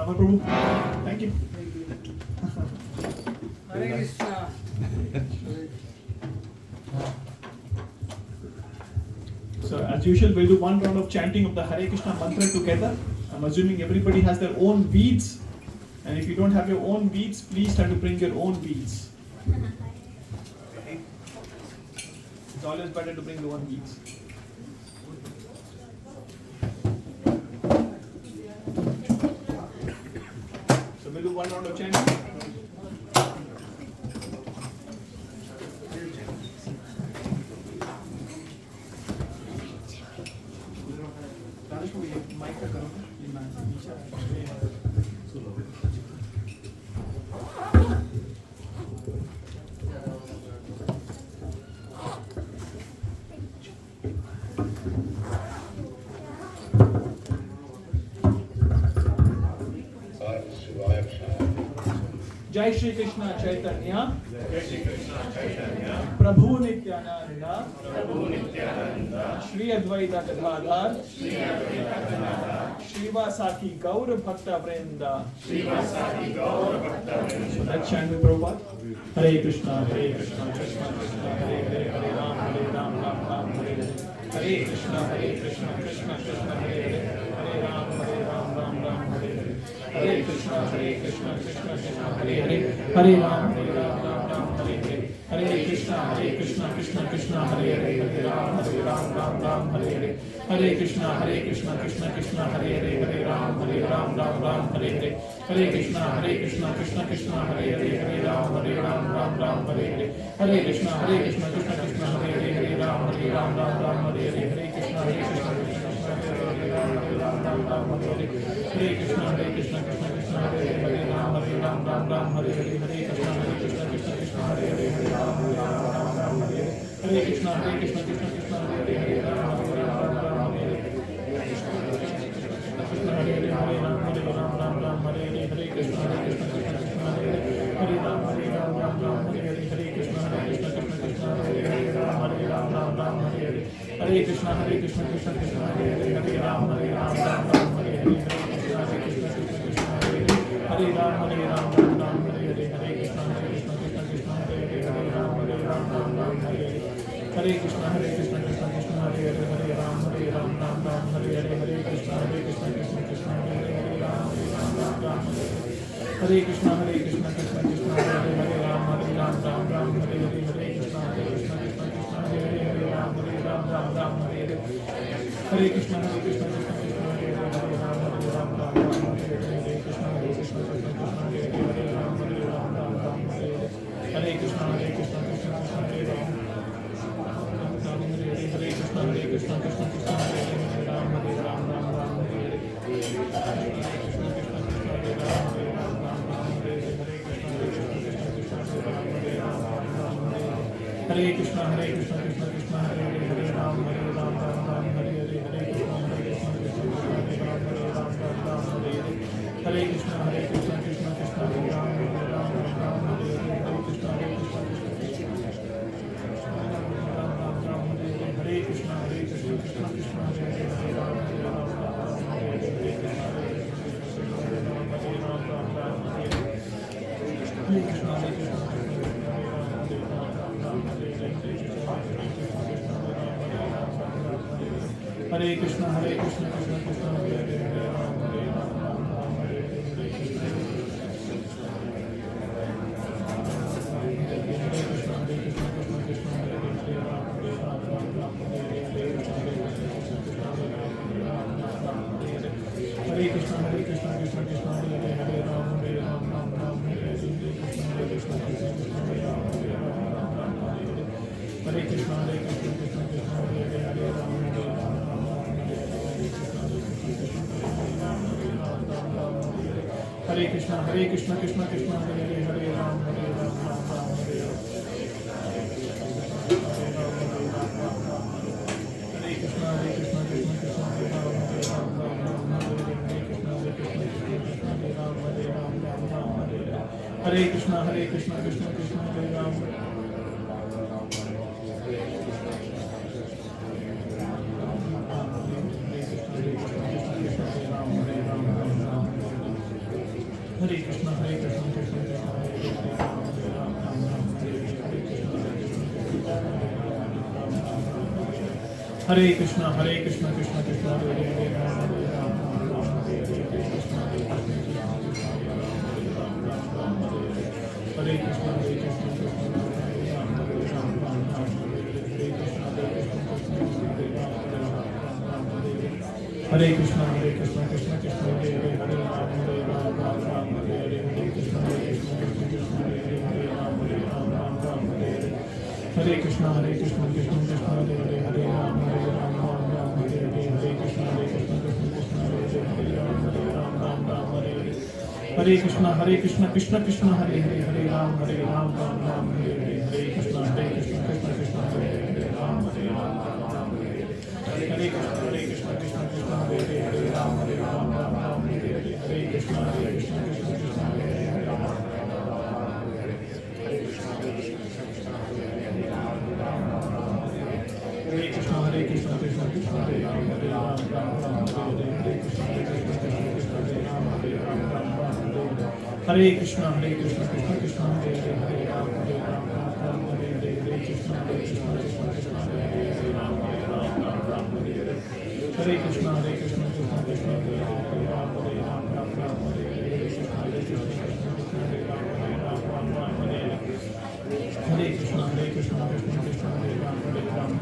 Mahaprabhu. Thank you. Hare Krishna. So as usual, we'll do one round of chanting of the Hare Krishna mantra together. I'm assuming everybody has their own beads. And if you don't have your own beads, please try to bring your own beads. It's always better to bring your own beads. So we'll do one round of chanting. Jai Shri Krishna Chaitanya, Prabhu Nityananda, Shri Advaita Gadadhar, Srivasaki Gaura Bhakta Vrinda. So let's chant with Prabhupada. Hare Krishna, Hare Krishna, Krishna Krishna, Hare Hare, Hare Ram, Ram Hare Hare. Hare Krishna, Hare Krishna, Krishna Krishna, Hare Hare, Hare Ram, Ram Hare Hare. Hare Krishna, Krishna Krishna, Hare Hare, Hare Ram, Ram Hare Hare. Hare Krishna, Krishna Krishna, Hare Hare, Hare Ram, Ram Hare Hare. Hare Krishna, Krishna Krishna, Hare Hare, Hare Ram, Ram Hare Hare. Hare Krishna, Krishna Krishna, Hare Hare, Hare Ram, Ram Hare Hare. Hare Krishna, Krishna Krishna, Hare Hare, Hare Ram, Ram Hare Hare. Hare Krishna, Krishna Krishna, Hare Krishna, Hare Krishna, Krishna Krishna, Hare Hare, Hare Ram, Ram Hare Hare. Hare Krishna, Krishna Krishna, Hare Hare, Hare Ram, Ram Hare Hare. Hare Krishna, Krishna Krishna, Hare Hare, Hare Ram, Ram Hare Hare. Krishna, Hare Hare, Hare Ram, Hare Ram Hare Hare. Hare Krishna, Krishna Krishna, Hare Hare, Hare Ram, Ram Hare Hare. Hare Krishna, Krishna Krishna, Hare Hare, Hare Ram, Ram Hare Hare. Hare Krishna, Krishna Krishna, Hare Hare, Hare Ram, Ram Hare Hare. Hare Krishna, Krishna Krishna, Hare Hare, Hare Ram, Ram Hare Hare. Hare Krishna, Krishna Krishna, Hare Hare, Hare Ram, Ram Hare Hare. Hare Krishna, Krishna Krishna, Hare Hare, Hare Ram, Ram Hare Hare. Hare Krishna, Krishna Krishna, Hare Hare, Hare Ram, Ram Hare Hare. Hare Krishna, Krishna Krishna, Hare Hare, Hare Ram, Ram Hare Hare. Hare Krishna, Krishna Krishna, Hare Hare, Hare Ram, Ram Hare Hare. Hare Krishna, Krishna Krishna, Hare Hare, Hare Ram, Ram Hare Hare. Hare Krishna, Krishna Krishna, Hare Hare, Hare Ram, Ram Hare Hare. Hare Krishna, Krishna Krishna, Hare Ram, Ram Hare Hare. Hare Krishna, Krishna Krishna, Hare Hare, Hare Ram, Ram Hare Hare. Hare Krishna, Krishna Krishna, Hare Hare, Hare Ram, Hare Hare. Hare Krishna, Krishna Krishna, Hare Ram, Hare Hare. Hare Krishna, Krishna Krishna, Hare Ram, Hare Hare. Hare Krishna, Krishna Krishna, Hare Krishna, Krishna Krishna, Hare Ram, Hare Hare. Hare Krishna, Hare Krishna, Krishna Krishna, Hare Hare, Hare Ram, Ram Hare Hare. Hare Krishna, Krishna Krishna, Hare Hare, Hare Ram, Ram Hare Hare. Hare Krishna, Krishna Krishna, Hare Ram, Ram Hare Hare. Hare Krishna, Krishna Krishna, Hare Hare, Hare Ram, Hare Krishna, Krishna Krishna, Hare Hare, Hare Ram, Ram Hare Hare. Hare Krishna, Krishna Krishna, Hare Ram, Hare Ram, Hare Krishna, Krishna Krishna, Hare Ram. Hare Hare Krishna Krishna Krishna Hare Hare Hare Ram Ram Hare Hare Hare Krishna Hare Krishna Krishna Krishna Hare Ram Hare Ram Ram Ram Hare Hare Krishna Hare Krishna Krishna Krishna Hare Hare Hare Ram Hare Ram Ram Ram Hare Hare Krishna Krishna Krishna Hare Hare Ram Hare Ram Ram Ram Hare Hare Hare Krishna Krishna Krishna Hare Hare Hare Ram Hare Ram Ram Ram Hare Hare Hare Krishna Krishna Krishna Hare Hare Hare Ram Hare Ram Ram Ram Hare Hare Hare Krishna Krishna Krishna Hare Hare Hare Ram Hare Ram Ram Ram Hare Hare Hare Krishna Krishna Krishna Hare Hare Ram Hare Ram Ram Ram Hare Hare Hare Krishna Krishna Krishna Hare Hare Hare Ram Hare Ram Ram Ram Hare Hare Hare Krishna Krishna Krishna Hare Hare Hare Ram Hare Krishna Krishna Krishna Hare Hare Hare Ram Ram Ram Hare Hare Krishna Krishna Krishna Hare Ram Hare Ram Ram Ram Hare Hare Krishna Krishna Krishna Hare Hare Hare Ram Hare Ram Ram Ram Hare Hare Hare Krishna Krishna Krishna Hare Hare Ram Hare Ram Ram Ram Hare Hare Hare Krishna Krishna Krishna Hare Hare Ram Hare Ram Ram Ram Hare Hare Krishna Krishna Krishna Hare Ram Hare Ram Ram Ram Hare Hare Hare Krishna Krishna Krishna Hare Ram Hare Ram Ram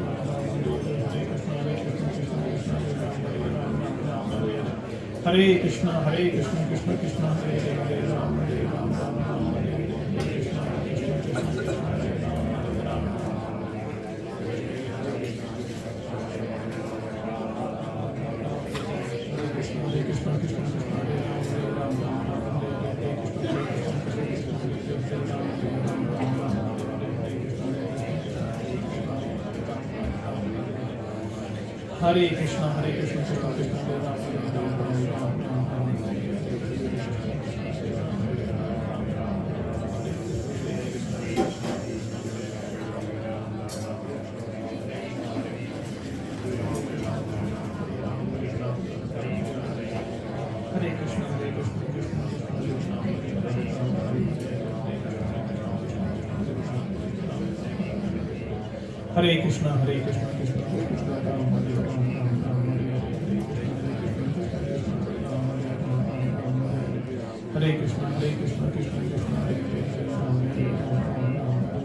Ram Hare Krishna Krishna Krishna Hare Hare Ram Hare Ram Ram Ram Hare Hare Krishna Krishna Krishna Hare Ram Hare Ram Hare Krishna Krishna Krishna Hare Hare Ram Ram Ram Hare Hare Krishna Krishna Krishna Hare Ram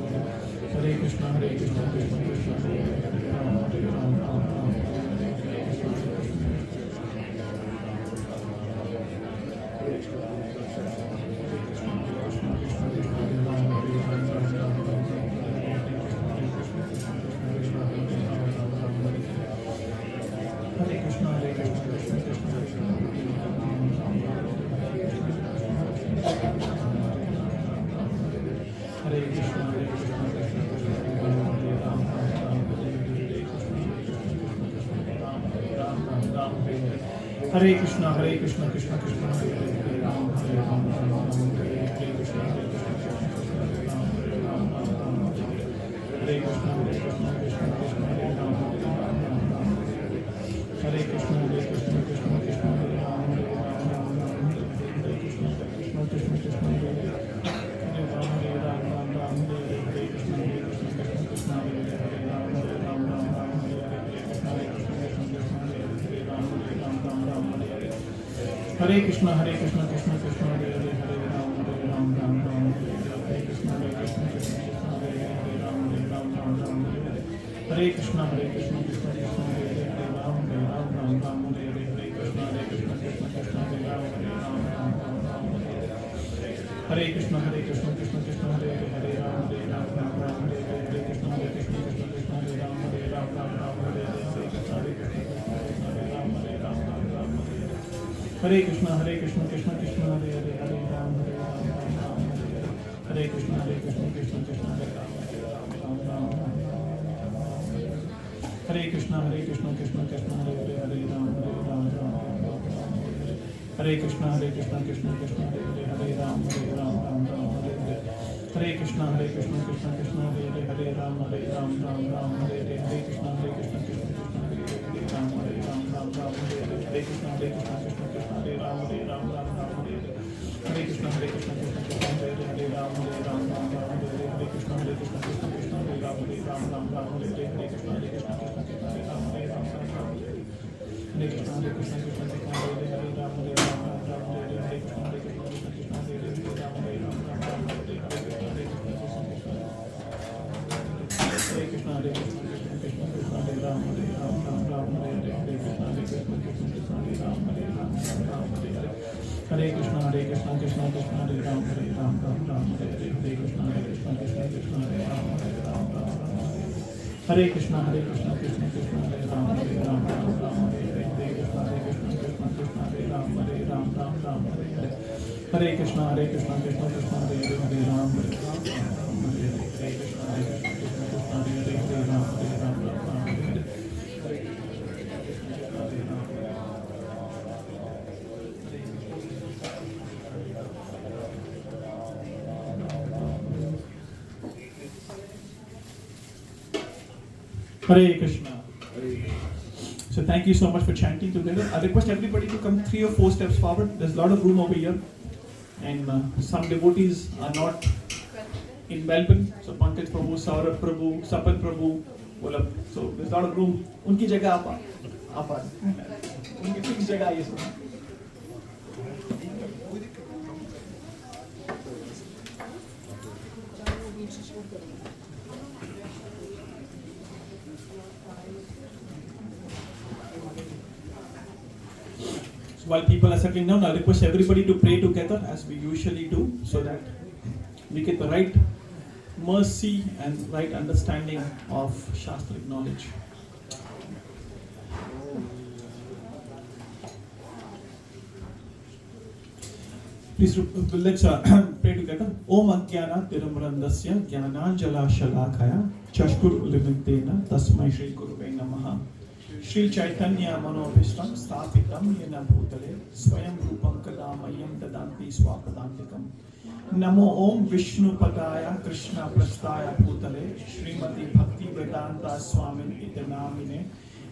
Hare Krishna Krishna Krishna Ram Hare Ram Ram Hare Hare Krishna Krishna Krishna Hare Hare Krishna Krishna Krishna Hare Ram Hare Ram Ram Hare Krishna Krishna Krishna Hare Hare Ram Hare Ram Ram Hare Hare Krishna Krishna Hare Krishna Krishna Krishna Hare Ram Hare Ram Ram Hare Krishna Krishna Krishna Hare Ram Hare Ram Ram Hare Krishna Krishna Krishna Hare Ram Hare Ram Ram Hare Krishna Krishna Hare Ram Hare Ram Ram Hare Krishna Krishna Hare Krishna Krishna Krishna Hare Hare Ram Hare Ram Ram Ram Hare Krishna Krishna Krishna Hare Ram Hare Ram Ram Ram Hare Krishna Krishna Krishna Hare Ram Hare Ram Ram Ram Hare Hare Krishna Krishna Krishna Hare Ram Hare Ram Ram Ram Hare Krishna Krishna Krishna Hare Hare Ram Hare Ram Ram Ram Hare Hare Krishna Krishna Krishna Hare Ram Hare Ram Ram Ram Hare Hare Krishna Krishna Hare Ram Hare Ram Ram Ram Hare Krishna Krishna Krishna Hare Hare Hare Ram Hare Ram Ram Ram Hare Krishna Krishna Krishna Hare Ram Hare Ram Ram Ram Hare Krishna Krishna Krishna Hare Hare Ram Hare Ram Ram Hare Krishna Krishna Krishna Hare Hare Ram Hare Ram Ram Hare Krishna Krishna Krishna Hare Hare Ram Hare Ram Ram Hare Hare Krishna Krishna Krishna Hare Ram Hare Ram Ram Hare Krishna Krishna Krishna Hare Ram Hare Ram Ram Hare Krishna Krishna Krishna Hare Hare Ram Hare Ram Ram Hare Krishna Krishna Krishna Hare Ram Hare Ram Ram Hare Krishna Krishna Krishna Hare Ram Hare Ram Ram Hare Krishna Krishna Krishna Hare Ram Hare Ram Hare Krishna, Krishna Krishna, Hare Ram, Ram Ram, Hare Hare, Hare Krishna, Krishna Krishna, Hare Ram, Ram Ram, Hare Krishna, Krishna Krishna, Hare Ram, Ram Ram, Hare Hare, Hare Krishna, Krishna, Hare Ram, Ram Ram, Hare Hare, Hare Krishna, Krishna Krishna, Hare Hare, Hare Ram, Ram Ram, Hare Hare, Hare Krishna, Krishna Krishna, Hare Ram, Ram Ram, Hare Hare. Hare Krishna. So thank you so much for chanting together. I request everybody to come 3 or 4 steps forward. There's a lot of room over here. And some devotees are not in Melbourne. So Pankaj Prabhu, Saurabh Prabhu, Sapan Prabhu, Volab. So there's a lot of room. Unki jagah apa. Unki fixed jagah is. While people are settling down, I request everybody to pray together as we usually do, so that we get the right mercy and right understanding of Shastric knowledge. Please let's pray together. Om Ajnana Tiramrandasya Jnananjala Shalakaya Chashkur Ulimintena Tasmai Shri Guruve Namaha. Shri Chaitanya Manobhishtam Sthapitam Yena Bhutale Swayam Rupam Kadamayam Dadanti Swapadantikam. Namo Om Vishnu Padaya Krishna Prastaya Bhutale Srimati Bhakti Vedanta Swamin Itanamine.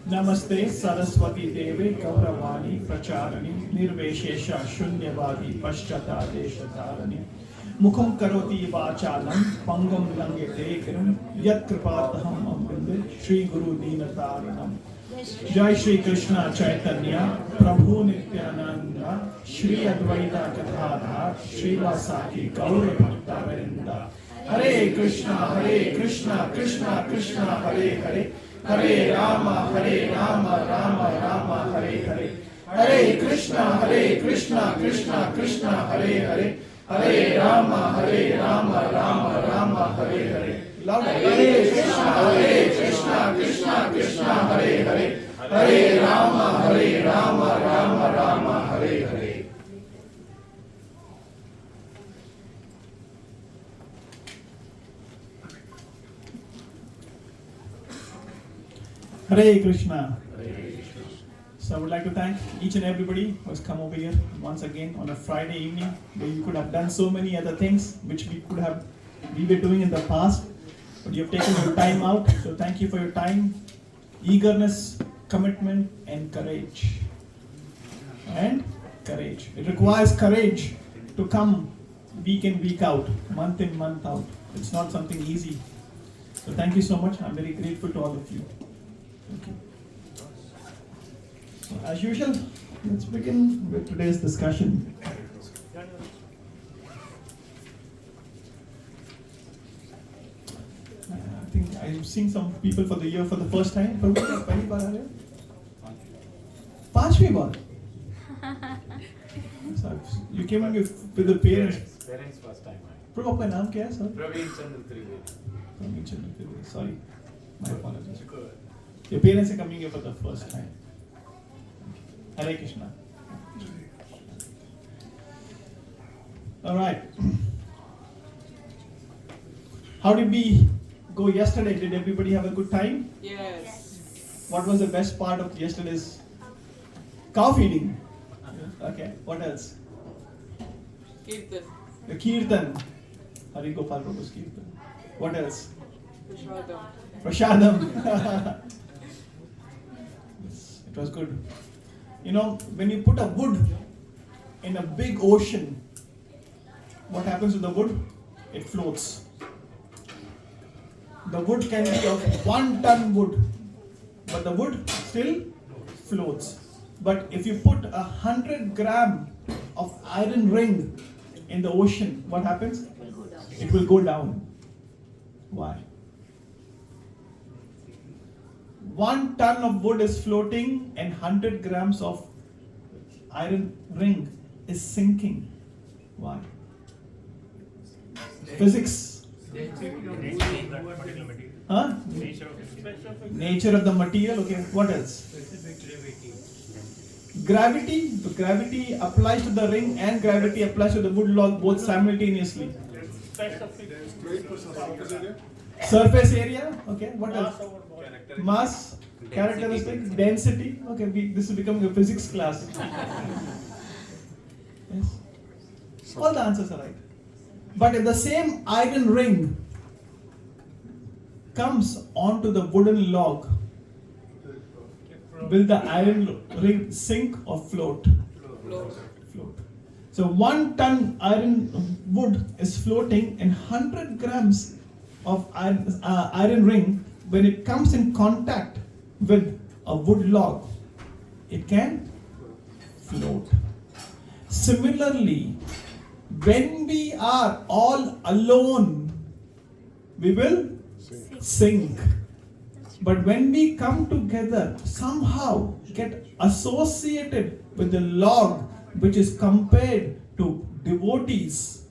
Namaste Saraswati Deve Gauravani Pracharani Nirveshesha Shunyavadi Paschata Deshatarani. Mukham Karoti Vachalam Pangam Langete Kiram Yat Kripataham Amrinde Shri Guru Dinataranam. Jai Shri Krishna Chaitanya Prabhu Nityananda Shri Advaita Gadadhar Shri Vasaki Gaur Bhakta Vrinda. Hare Krishna, Krishna Krishna, Hare Hare, Hare Rama, Rama Rama, Hare Hare. Hare Krishna, Krishna Krishna, Hare Hare, Hare Rama, Rama Hare Hare. Hare Krishna, Krishna Krishna, Hare Hare, Hare Rama, Rama Hare Hare. Hare Krishna. So I would like to thank each and everybody who has come over here once again on a Friday evening, where you could have done so many other things which we were doing in the past, but you have taken your time out. So thank you for your time, eagerness, commitment, and courage. It requires courage to come week in, week out, month in, month out. It's not something easy. So thank you so much. I'm very grateful to all of you. Thank you. So as usual, let's begin with today's discussion. I think I'm seeing some people for the first time. पहली बार आ रहे हैं? पांचवी बार? You came in with the parents. Parents first time. Prabhu, आपका नाम क्या है sir? Praveen Chandra Trivedi. Sorry, my apologies. Your parents are coming here for the first time. Hare Krishna. All right. How did we go yesterday? Did everybody have a good time? Yes. What was the best part of yesterday's cow feeding? Okay. What else? Kirtan. The Kirtan. Hari Gopal Prabhu's Kirtan. What else? Prashadam. Prashadam. Yes, it was good. You know, when you put a wood in a big ocean, what happens to the wood? It floats. The wood can be of 1 ton wood, but the wood still floats. But if you put 100 gram of iron ring in the ocean, what happens? It will go down. Why? 1 ton of wood is floating and 100 grams of iron ring is sinking. Why? Physics. Huh? Nature of the material. Okay. What else? Gravity. The gravity applies to the ring and gravity applies to the wood log both simultaneously. Surface area. Okay. What else? Mass. Characteristic. Density. Okay. This is becoming a physics class. Yes. All the answers are right. But if the same iron ring comes onto the wooden log, will the iron ring sink or float? Float. So 1 ton iron wood is floating, and 100 grams of iron ring, when it comes in contact with a wood log, it can float. Similarly, when we are all alone, we will sink. But when we come together, somehow get associated with the log which is compared to devotees.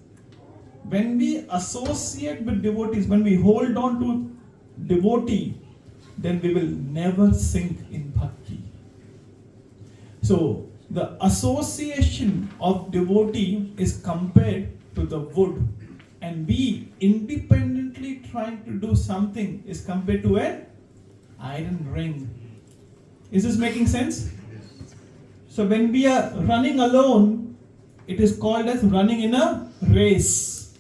When we associate with devotees, when we hold on to devotee, then we will never sink in bhakti. So, the association of devotee is compared to the wood, and we independently trying to do something is compared to an iron ring. Is this making sense? So when we are running alone, it is called as running in a race.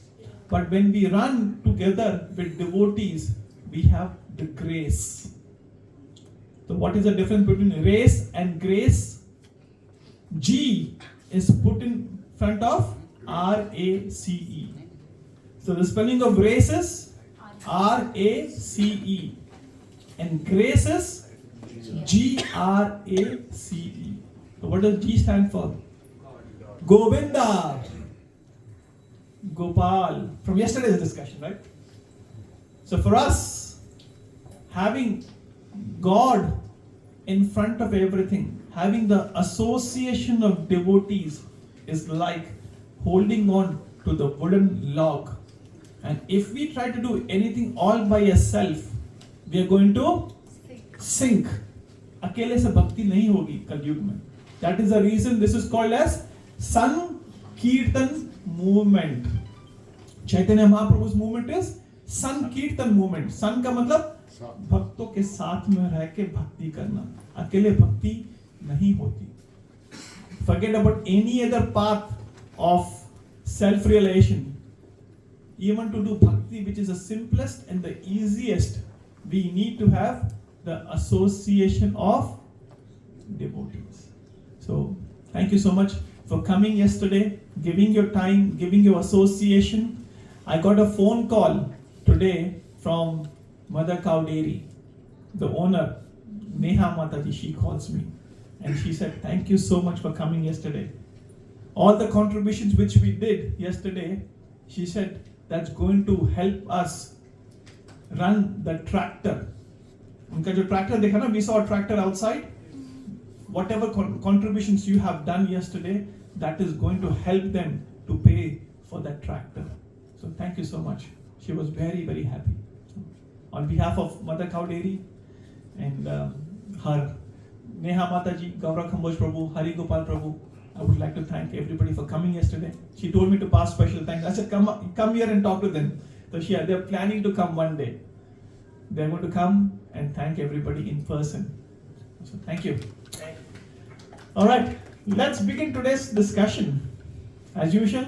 But when we run together with devotees, we have the grace. So what is the difference between race and grace? G is put in front of R-A-C-E. So the spelling of race is R-A-C-E. And grace is G-R-A-C-E. So what does G stand for? Govinda. Gopal. From yesterday's discussion, right? So for us, having God in front of everything, having the association of devotees is like holding on to the wooden log. And if we try to do anything all by yourself, we are going to sink. अकेले से भक्ति नहीं होगी कलयुग में. That is the reason this is called as Sankirtan movement. Chaitanya Mahaprabhu's movement is Sankirtan movement. San का मतलब भक्तों के साथ में रह के भक्ति करना. अकेले भक्ति नहीं होती. Forget about any other path of self-realization. Even to do bhakti, which is the simplest and the easiest, we need to have the association of devotees. So, thank you so much for coming yesterday, giving your time, giving your association. I got a phone call today from Mother Cow Dairy, the owner, Neha Mataji. She calls me and she said, thank you so much for coming yesterday. All the contributions which we did yesterday, she said, that's going to help us run the tractor. उनका जो tractor देखा ना, we saw a tractor outside. Whatever contributions you have done yesterday, that is going to help them to pay for that tractor. So thank you so much. She was very, very happy. So, on behalf of Mother Cow Dairy and her Neha Mataji, Gaura Kamboj Prabhu, Hari Gopal Prabhu, I would like to thank everybody for coming yesterday. She told me to pass special thanks. I said, come here and talk to them. So they're planning to come one day. They're going to come and thank everybody in person. So thank you. All right, let's begin today's discussion. As usual,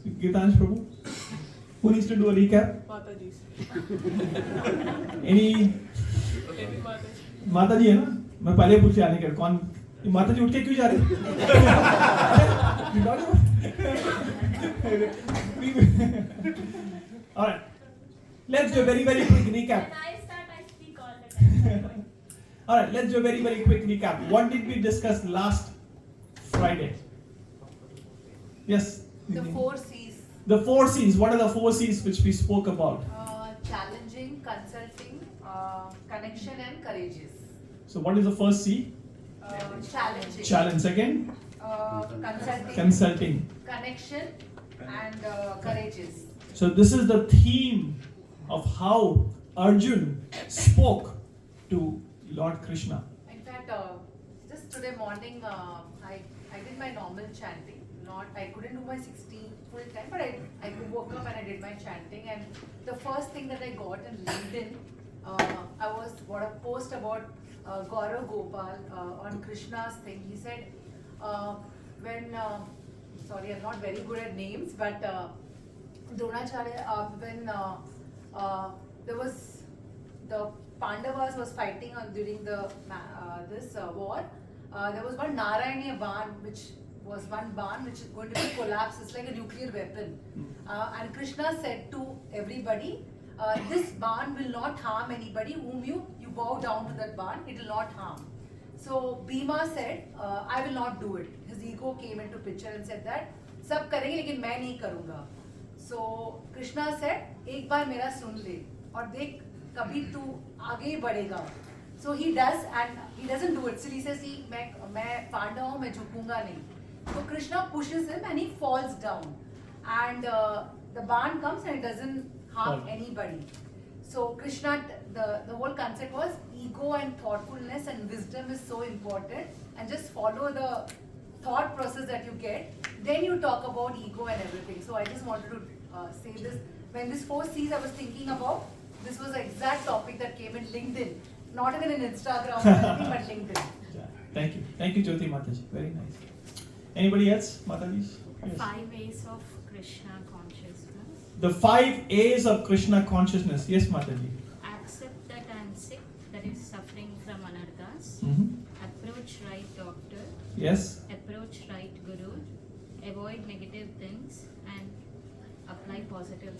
Gitansh Prabhu, who needs to do a recap? Mataji. Any? Mataji है ना? मैं पहले पूछ आने के कौन? माताजी उठ के क्यों जा रहे? All right, let's do a very, very quick recap. When I start, I speak all the time. All right, let's do a very, very quick recap. What did we discuss last Friday? Yes? The 4 C's. The 4 C's. What are the 4 C's which we spoke about? Challenging, consulting, connection and courageous. So what is the first C? Challenging. Challenge. Second? Consulting. consulting, connection, and courageous. So this is the theme of how Arjun spoke to Lord Krishna. In fact, just today morning, I did my normal chanting. I couldn't do my 16 full time, but I woke up and I did my chanting. And the first thing that I got in LinkedIn, I got a post about Gaurav Gopal on Krishna's thing. He said, sorry, I'm not very good at names, but Dronacharya, when there was the Pandavas was fighting during the this war, there was one Narayaniya Ban, which was one Ban which is going to be collapsed. It's like a nuclear weapon. And Krishna said to everybody, this Ban will not harm anybody whom you bow down to that Ban, it will not harm. So Bhima said, I will not do it. His ego came into picture and said that, सब करेंगे लेकिन मैं नहीं करूँगा. So Krishna said, एक बार मेरा सुन ले और देख कभी तू आगे बढ़ेगा. So he does and he doesn't do it. So he says, मैं पांडव हूँ, मैं झुकूंगा नहीं. So Krishna pushes him and he falls down. And the Ban comes and it doesn't harm anybody. So Krishna, the whole concept was ego and thoughtfulness and wisdom is so important. And just follow the thought process that you get. Then you talk about ego and everything. So I just wanted to say this. When this 4 C's I was thinking about, this was the exact topic that came in LinkedIn. Not even in Instagram or anything, but LinkedIn. Thank you. Thank you, Jyoti Mataji. Very nice. Anybody else, Mataji? Yes. 5 A's of Krishna consciousness. The 5 A's of Krishna consciousness. Yes, Mataji. Accept that I am sick, that is suffering from anarthas. Approach right doctor. Yes. Approach right guru. Avoid negative things and apply positive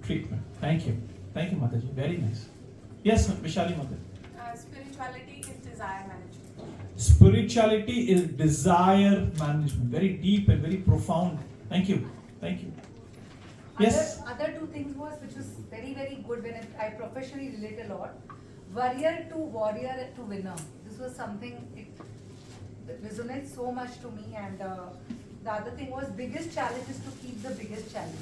treatment. Thank you. Thank you, Mataji. Very nice. Yes, Vishali Mataji. Spirituality is desire management. Spirituality is desire management. Very deep and very profound. Thank you. Thank you. Yes. Other 2 things which was very, very good when I professionally relate a lot. Warrior to winner. This was something it resonates so much to me. And the other thing was biggest challenge is to keep the biggest challenge.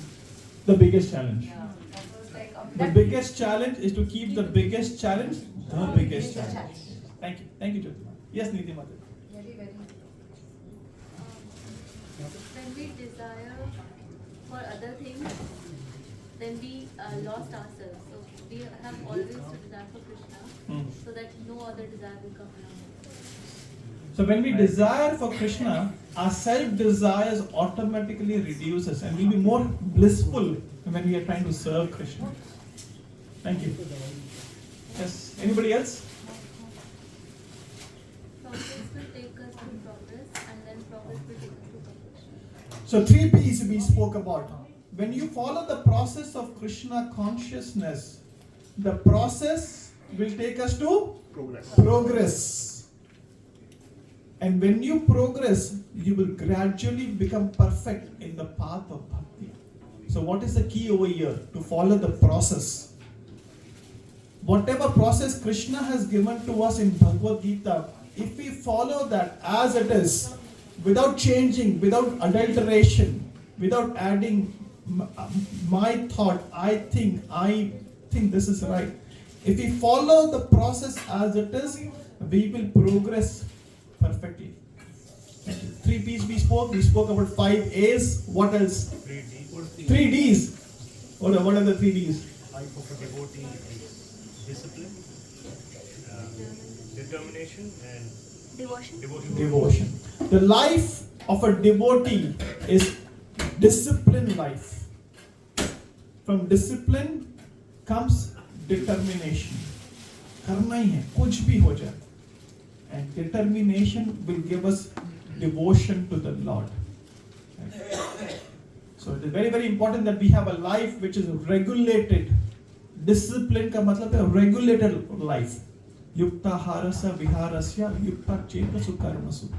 The biggest challenge. Yeah, that was like The biggest challenge is to keep the biggest challenge the biggest challenge. Thank you. Thank you, Jyoti. Yes, Niti Mataji. very, very. When we desire for other things, then we lost ourselves. So we have always to desire for Krishna, so that no other desire will come along. So when we desire for Krishna, our self-desires automatically reduces and we'll be more blissful when we are trying to serve Krishna. Thank you. Yes. Anybody else? Progress will take us to progress, and then progress will take us to perfection. So 3 P's we spoke about. When you follow the process of Krishna consciousness, the process will take us to progress. And when you progress, you will gradually become perfect in the path of bhakti. So what is the key over here? To follow the process. Whatever process Krishna has given to us in Bhagavad Gita, if we follow that as it is, without changing, without adulteration, without adding my thought, I think this is right. If we follow the process as it is, we will progress perfectly. 3 P's we spoke. We spoke about 5 A's. What else? 3 D's. What are the 3 D's? Life of a devotee is discipline, determination, and Devotion. The life of a devotee is disciplined life. From discipline comes determination. करना ही है, कुछ भी हो जाए. And determination will give us devotion to the Lord. So it is very, very important that we have a life which is regulated. Discipline का मतलब है regulated life. Yukta harasa viharasya yukta chetasu karmasu.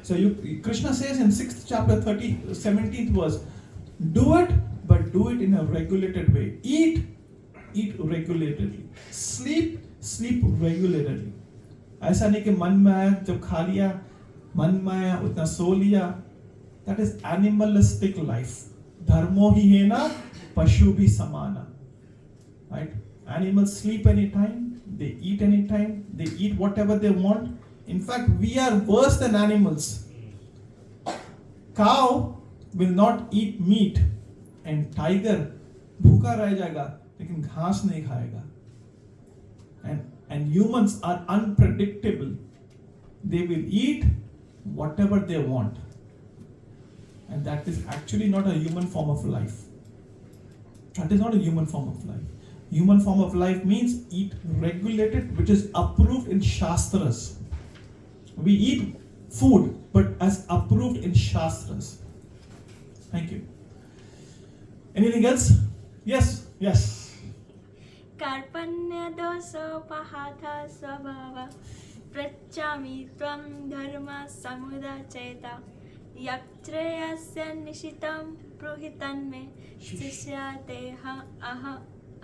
So Krishna says in 6th chapter 17th verse, do it, but do it in a regulated way. Eat regularly. Sleep regularly. ऐसा नहीं कि मन में आया जब खा लिया, मन में आया उतना सो लिया, That is animalistic life. Dharmo hi hai na, pashu bhi samana. Right? Animals sleep anytime, they eat anytime, they eat whatever they want. In fact, we are worse than animals. Cow will not eat meat and tiger भूखा रह जाएगा लेकिन घास नहीं खाएगा. And humans are unpredictable. They will eat whatever they want. And that is actually not a human form of life. That is not a human form of life. Human form of life means eat regulated, which is approved in Shastras. We eat food, but as approved in Shastras. Thank you. Anything else? Yes, yes. कार्पण्य दोषोपहाता स्वभाव पृच्छामि त्वं धर्म समुदचेता यत्रेयस्य निशितं ब्रूहितन्मे शिष्यातेह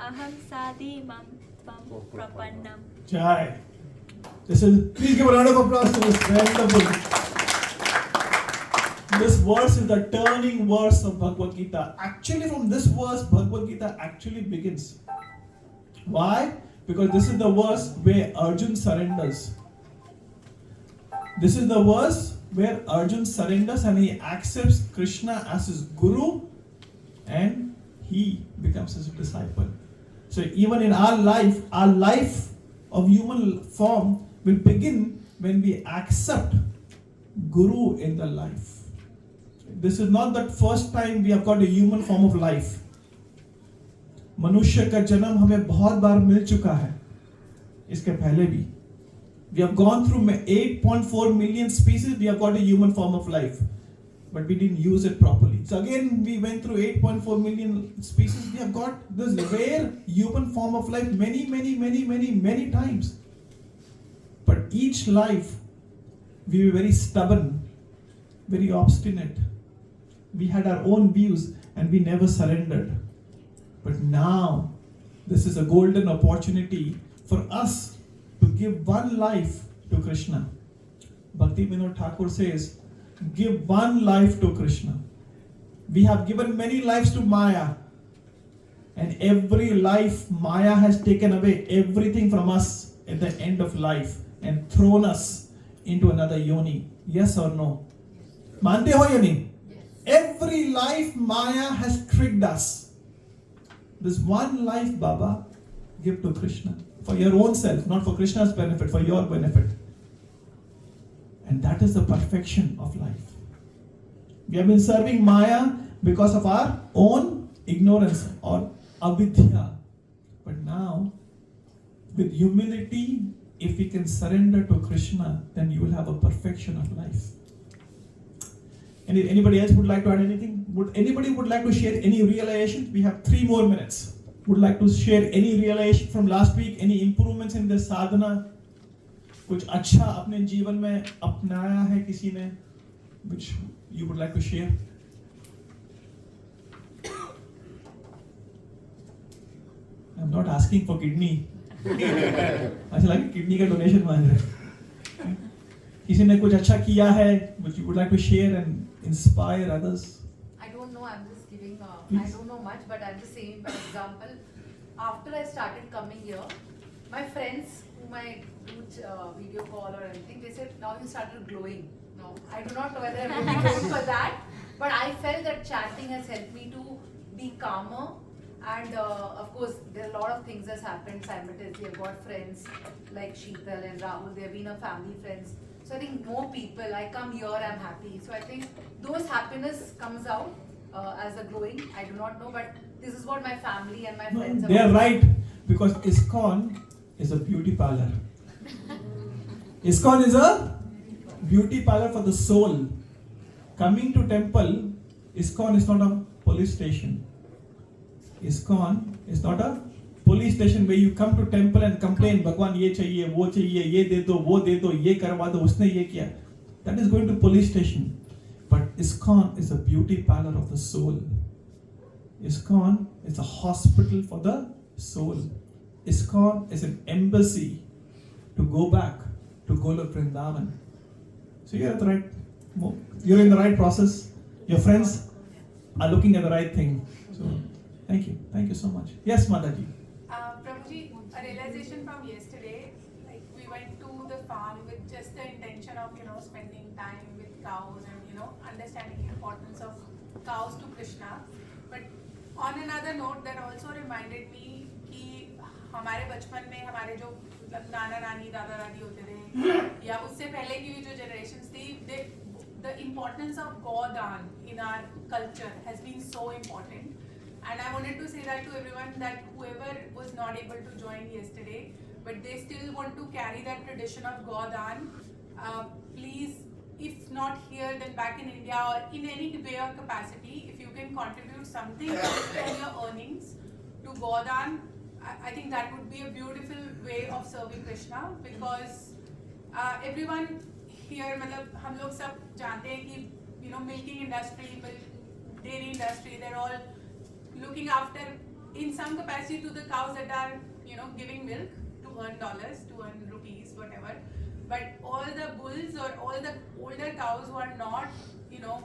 अहं साधिमं त्वं प्रपन्नम्. Jai. Please give a round of applause to this. Wonderful. This verse is the turning verse of Bhagavad Gita. Actually, from this verse, Bhagavad Gita actually begins. Why? Because this is the verse where Arjun surrenders. This is the verse where Arjun surrenders and he accepts Krishna as his guru and he becomes his disciple. So even in our life of human form will begin when we accept Guru in the life. This is not the first time we have got a human form of life. मनुष्य का जन्म हमें बहुत बार मिल चुका है. इसके पहले भी. We have gone through 8.4 million species, we have got a human form of life. But we didn't use it properly. So again, we went through 8.4 million species. We have got this rare human form of life many times. But each life, we were very stubborn, very obstinate. We had our own views and we never surrendered. But now, this is a golden opportunity for us to give one life to Krishna. Bhakti Vinod Thakur says, give one life to Krishna. We have given many lives to Maya. And every life, Maya has taken away everything from us at the end of life and thrown us into another yoni. Yes or no? Mante ho ya nahi? Every life, Maya has tricked us. This one life, Baba, give to Krishna. For your own self, not for Krishna's benefit, for your benefit. And that is the perfection of life. We have been serving Maya because of our own ignorance or avidya. But now, with humility, if we can surrender to Krishna, then you will have a perfection of life. Anybody else would like to add anything? Anybody would like to share any realization? We have 3 more minutes. Would like to share any realization from last week? Any improvements in this sadhana? कुछ अच्छा अपने जीवन में अपनाया है किसी ने? Which you would like to share? I'm not asking for kidney. अच्छा लगे किडनी का डोनेशन मांग रहे. किसी ने कुछ अच्छा किया है which you would like to share and inspire others? I don't know, I'm just giving, I don't know much, but I'm just saying, for example, after I started coming here, my friends whom I do video call or anything, they said, now you started glowing. No, I do not know whether I'm really known for that, but I felt that chanting has helped me to be calmer. And of course, there are a lot of things that's happened simultaneously. I've got friends like Sheetal and Rahul, they've been a family friends. So I think more people, I come here, I'm happy. So I think those happiness comes out as a glowing. I do not know, but this is what my family and my friends are. They are right, because ISKCON is a beauty parlor. ISKCON is a beauty parlor for the soul. Coming to temple, ISKCON is not a police station. ISKCON is not a police station where you come to temple and complain, Bhagwan ye chahiye, wo chahiye, ye de do, wo de do, ye karwa do, usne ye kiya. That is going to police station. But ISKCON is a beauty parlor of the soul. ISKCON is a hospital for the soul. ISKCON is an embassy to go back to Golok Vrindavan. So you're in the right process. your friends are looking at the right thing. So, thank you so much. Yes, Mataji. Prabhuji, a realization from yesterday, like we went to the farm with just the intention of, spending time with cows and, understanding the importance of cows to Krishna. But on another note, that also reminded me कि हमारे बचपन में हमारे जो नाना नानी दादा दादी होते थे या उससे पहले की भी जो generations थी, the importance of Godan in our culture has been so important. And I wanted to say that to everyone, that whoever was not able to join yesterday, but they still want to carry that tradition of Godan, please, if not here, then back in India or in any way or capacity, if you can contribute something from your earnings to Godan, I think that would be a beautiful way of serving Krishna, because everyone here, मतलब हम लोग सब जानते हैं कि milking industry, dairy industry, they're all looking after in some capacity to the cows that are giving milk to earn dollars, to earn rupees, whatever. But all the bulls or all the older cows who are not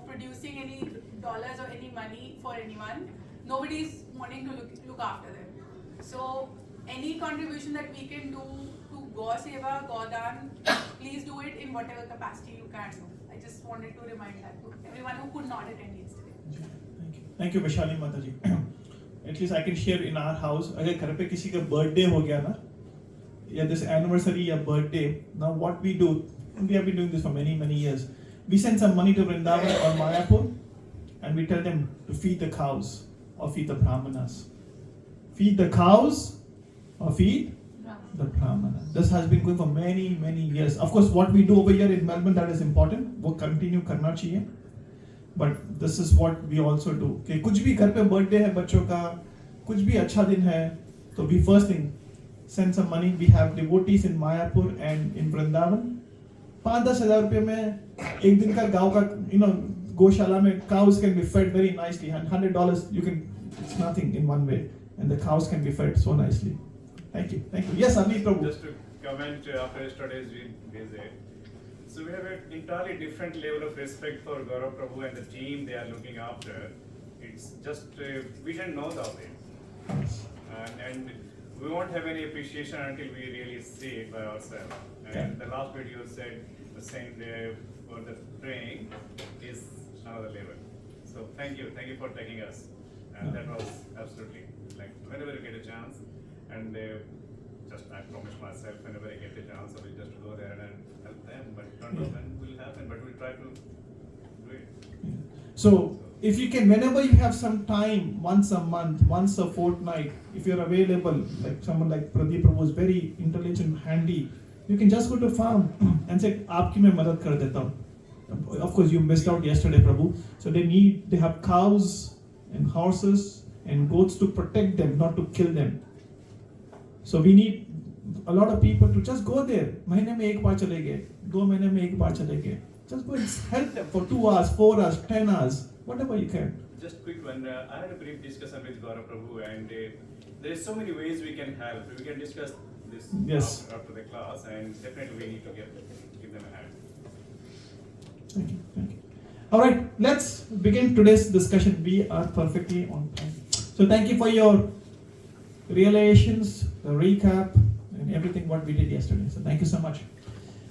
producing any dollars or any money for anyone, nobody is wanting to look after them. So any contribution that we can do to Go Seva, Godan, please do it in whatever capacity you can do. I just wanted to remind that to everyone who could not attend yesterday. Thank you, Vaishali Mataji. At least I can share in our house. अगर घर पे किसी का birthday हो गया ना, या this anniversary या birthday, now what we do, and we have been doing this for many years. We send some money to Vrindavan or Mayapur, and we tell them to feed the cows or feed the brahmanas. Feed the cows or feed the brahmanas. This has been going for many years. Of course, what we do over here in Melbourne, that is important. वो continue करना चाहिए. But this is what we also do. कि कुछ भी घर पे birthday है बच्चों का, कुछ भी अच्छा दिन है, तो we first thing send some money. We have devotees in Mayapur and in Vrindavan. 5-10 हज़ार रुपये में एक दिन का गाँव का गौशाला में cows can be fed very nicely. $100 you can, it's nothing in one way, and the cows can be fed so nicely. Thank you. Yes, Amit Prabhu. Just to comment after yesterday's visit. So we have an entirely different level of respect for Gaurav Prabhu and the team they are looking after. It's just, we didn't know about it. And we won't have any appreciation until we really see it by ourselves. And the last video said the same day for the praying is another level. So thank you for taking us. And that was absolutely, like, whenever you get a chance, and I promise myself whenever I get a chance, I will just go there and help them. But don't know when will happen, but we'll try to do it. So if you can, whenever you have some time, once a month, once a fortnight, if you're available, like someone like Pradeep Prabhu is very intelligent, handy, you can just go to farm and say, "Aapki main madad kar deta hu." Of course, you missed out yesterday, Prabhu. So they have cows and horses and goats to protect them, not to kill them. So we need a lot of people to just go there. महीने में एक बार चले गए, 2 महीने में एक बार चले गए. Just go and help them for 2 hours, 4 hours, 10 hours, whatever you can. Just quick one. I had a brief discussion with Gaurav Prabhu, and there is so many ways we can help. We can discuss this after the class, and definitely we need to give them a hand. Thank you. All right, let's begin today's discussion. We are perfectly on time. So thank you for your realizations, the recap, and everything what we did yesterday. So thank you so much.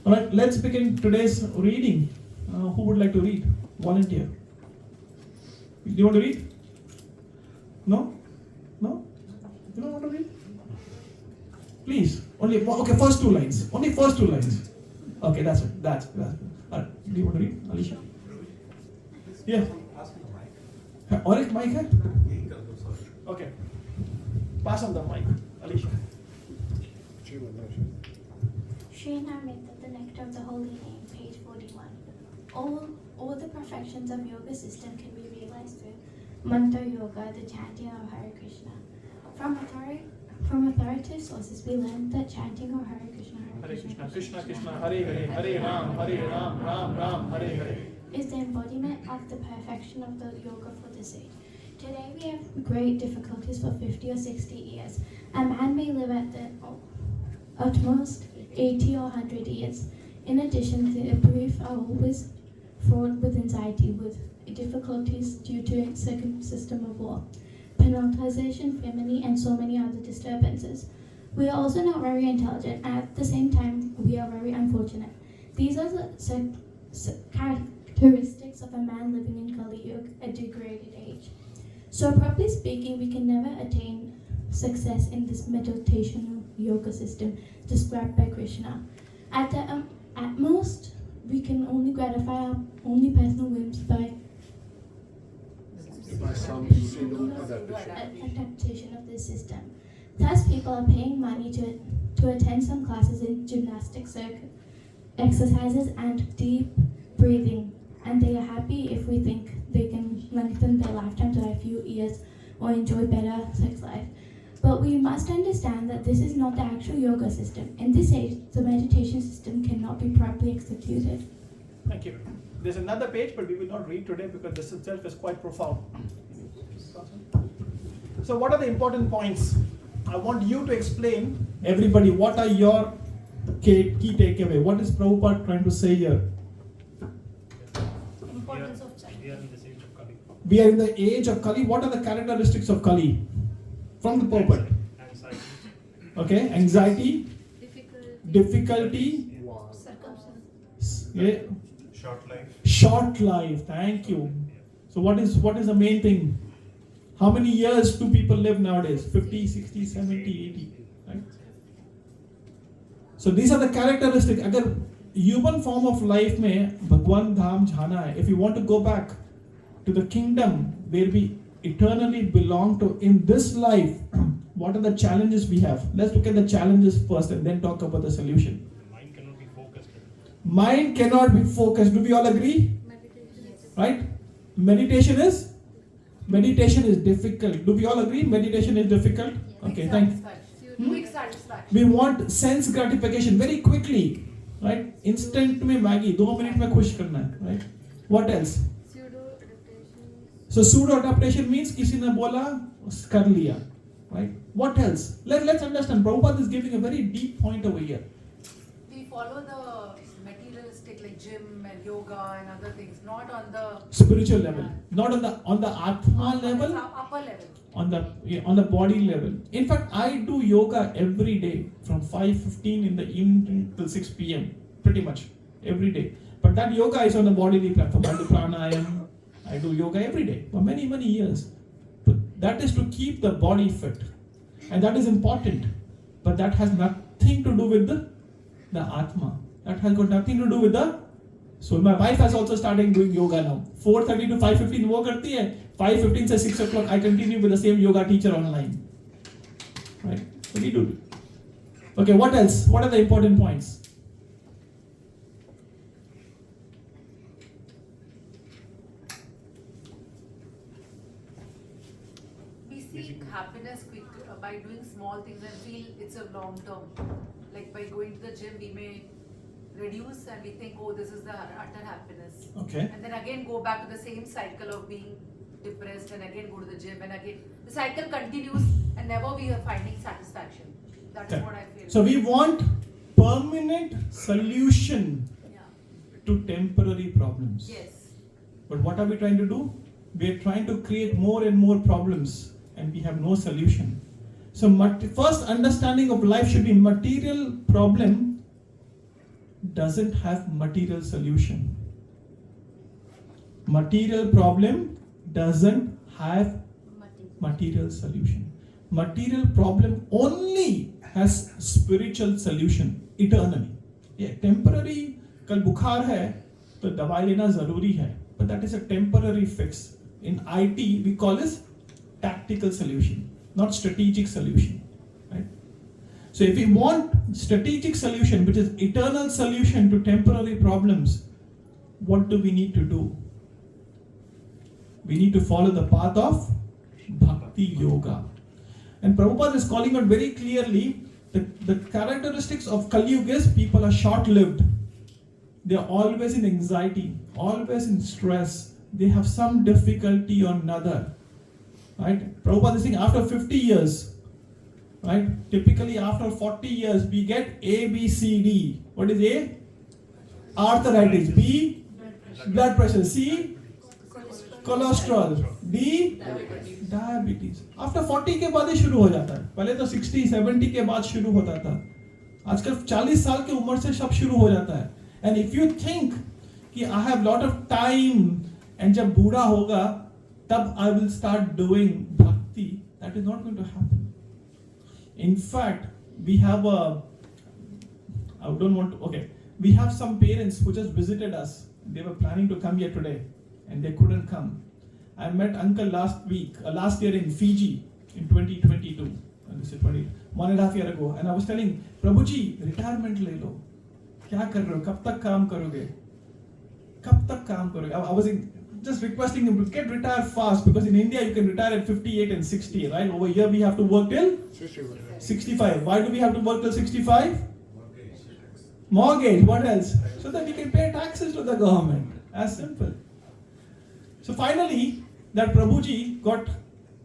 All right, let's begin today's reading. Who would like to read? Volunteer. Do you want to read? No? You don't want to read? Please. Okay, first 2 lines. Only first 2 lines. Okay, that's it. That's it. All right, do you want to read, Alicia? Yeah. और एक mic है? Okay. Pass on the mic, Alicia. Sri Narmita, the nectar of the holy name, page 41. All the perfections of yoga system can be realized through mantra yoga, the chanting of Hare Krishna. From authoritative sources, we learn that chanting of Hare Krishna, Krishna Krishna, Hare Hare, Hare Ram, Ram Ram, Hare Hare is the embodiment of the perfection of the yoga for the sage. Today we have great difficulties for 50 or 60 years. A man may live at the utmost 80 or 100 years. In addition, the brief are always fraught with anxiety, with difficulties due to a second system of war, penalization, famine, and so many other disturbances. We are also not very intelligent, and at the same time, we are very unfortunate. These are the characteristics of a man living in Kali Yuga, a degraded age. So, properly speaking, we can never attain success in this meditational yoga system described by Krishna. At most, we can only gratify our only personal whims by adaptation of this system. Thus, people are paying money to attend some classes in gymnastics exercises and deep breathing, and they are happy if we think they can lengthen their lifetime to a few years or enjoy better sex life. But we must understand that this is not the actual yoga system. In this age, the meditation system cannot be properly executed. Thank you. There's another page, but we will not read today because this itself is quite profound. So what are the important points? I want you to explain, everybody, what are your key takeaway? What is Prabhupada trying to say here? Importance of child. We are in this age of Kali. We are in the age of Kali. What are the characteristics of Kali? From the Prabhupada. Anxiety. Okay, anxiety, difficulty, yeah. Short life. Short life. Thank you. So what is the main thing? How many years do people live nowadays? 50, 60, 70, 80. Right? So these are the characteristics. Agar human form of life में भगवान धाम जाना है. If you want to go back to the kingdom where we eternally belong to in this life, what are the challenges we have? Let's look at the challenges first and then talk about the solution. Mind cannot be focused. Mind cannot be focused. Do we all agree? Right? Meditation is difficult. Do we all agree? Meditation is difficult? Okay, thank you. Quick satisfaction. We want sense gratification very quickly. Right? Instant में Maggie, 2 minutes में खुश करना है. Right? What else? So pseudo adaptation means किसी ने बोला कर लिया. Right? What else? Let's understand. Prabhupada is giving a very deep point over here. We follow the materialistic like gym and yoga and other things, not on the Spiritual level, not on the Atma level, upper level. on the body level. In fact, I do yoga every day from 5:15 in the evening till 6 p.m. pretty much every day. But that yoga is on the bodily platform. I do pranayam, I do yoga every day for many years. But that is to keep the body fit, and that is important. But that has nothing to do with the Atma. That has got nothing to do with the. So my wife has also started doing yoga now. 4:30 to 5:15 वो करती है. 5:15 से 6 o'clock I continue with the same yoga teacher online. Right? So we do. Okay, what else? What are the important points? We seek happiness quick by doing small things and feel it's a long term. Like by going to the gym, we may reduce and we think, oh, this is the utter happiness. Okay. And then again go back to the same cycle of being depressed and again go to the gym and again the cycle continues and never we are finding satisfaction. That is what I feel. So we want permanent solution to temporary problems. Yes. But what are we trying to do? We are trying to create more and more problems and we have no solution. So first understanding of life should be material problem doesn't have material solution. Material problem doesn't have material solution. Material problem only has spiritual solution eternally. Yeah, temporary कल बुखार है तो दवाई लेना जरूरी है, but that is a temporary fix. In IT we call this tactical solution, not strategic solution. Right? So if we want strategic solution, which is eternal solution to temporary problems, what do we need to do? We need to follow the path of Bhakti Yoga. And Prabhupada is calling out very clearly the characteristics of Kali Yuga is people are short-lived. They are always in anxiety, always in stress. They have some difficulty or another. Right? Prabhupada is saying after 50 years, right? Typically after 40 years, we get A, B, C, D. What is A? Arthritis. B, blood pressure. C, cholesterol, D diabetes. After 40 के बाद ही शुरू हो जाता है, पहले तो 60 70 के बाद शुरू होता था, आजकल 40 साल की उम्र से सब शुरू हो जाता है। एंड इफ यू थिंक कि I have lot of time and जब बूढ़ा होगा तब I will start doing bhakti, that is not going to happen. In fact, we have we have some parents who just visited us. They were planning to come here today and they couldn't come. I met uncle last year in Fiji in 2022. This is 1.5 year ago. And I was telling, Prabhu ji, retirement le lo. Kya kar rahe ho? Kab tak kaam karoge? Kab tak kaam karoge? I was just requesting him to get retired fast, because in India you can retire at 58 and 60, right? Over here we have to work till 65. Why do we have to work till 65? Mortgage. What else? So that we can pay taxes to the government. As simple. So finally, that Prabhuji got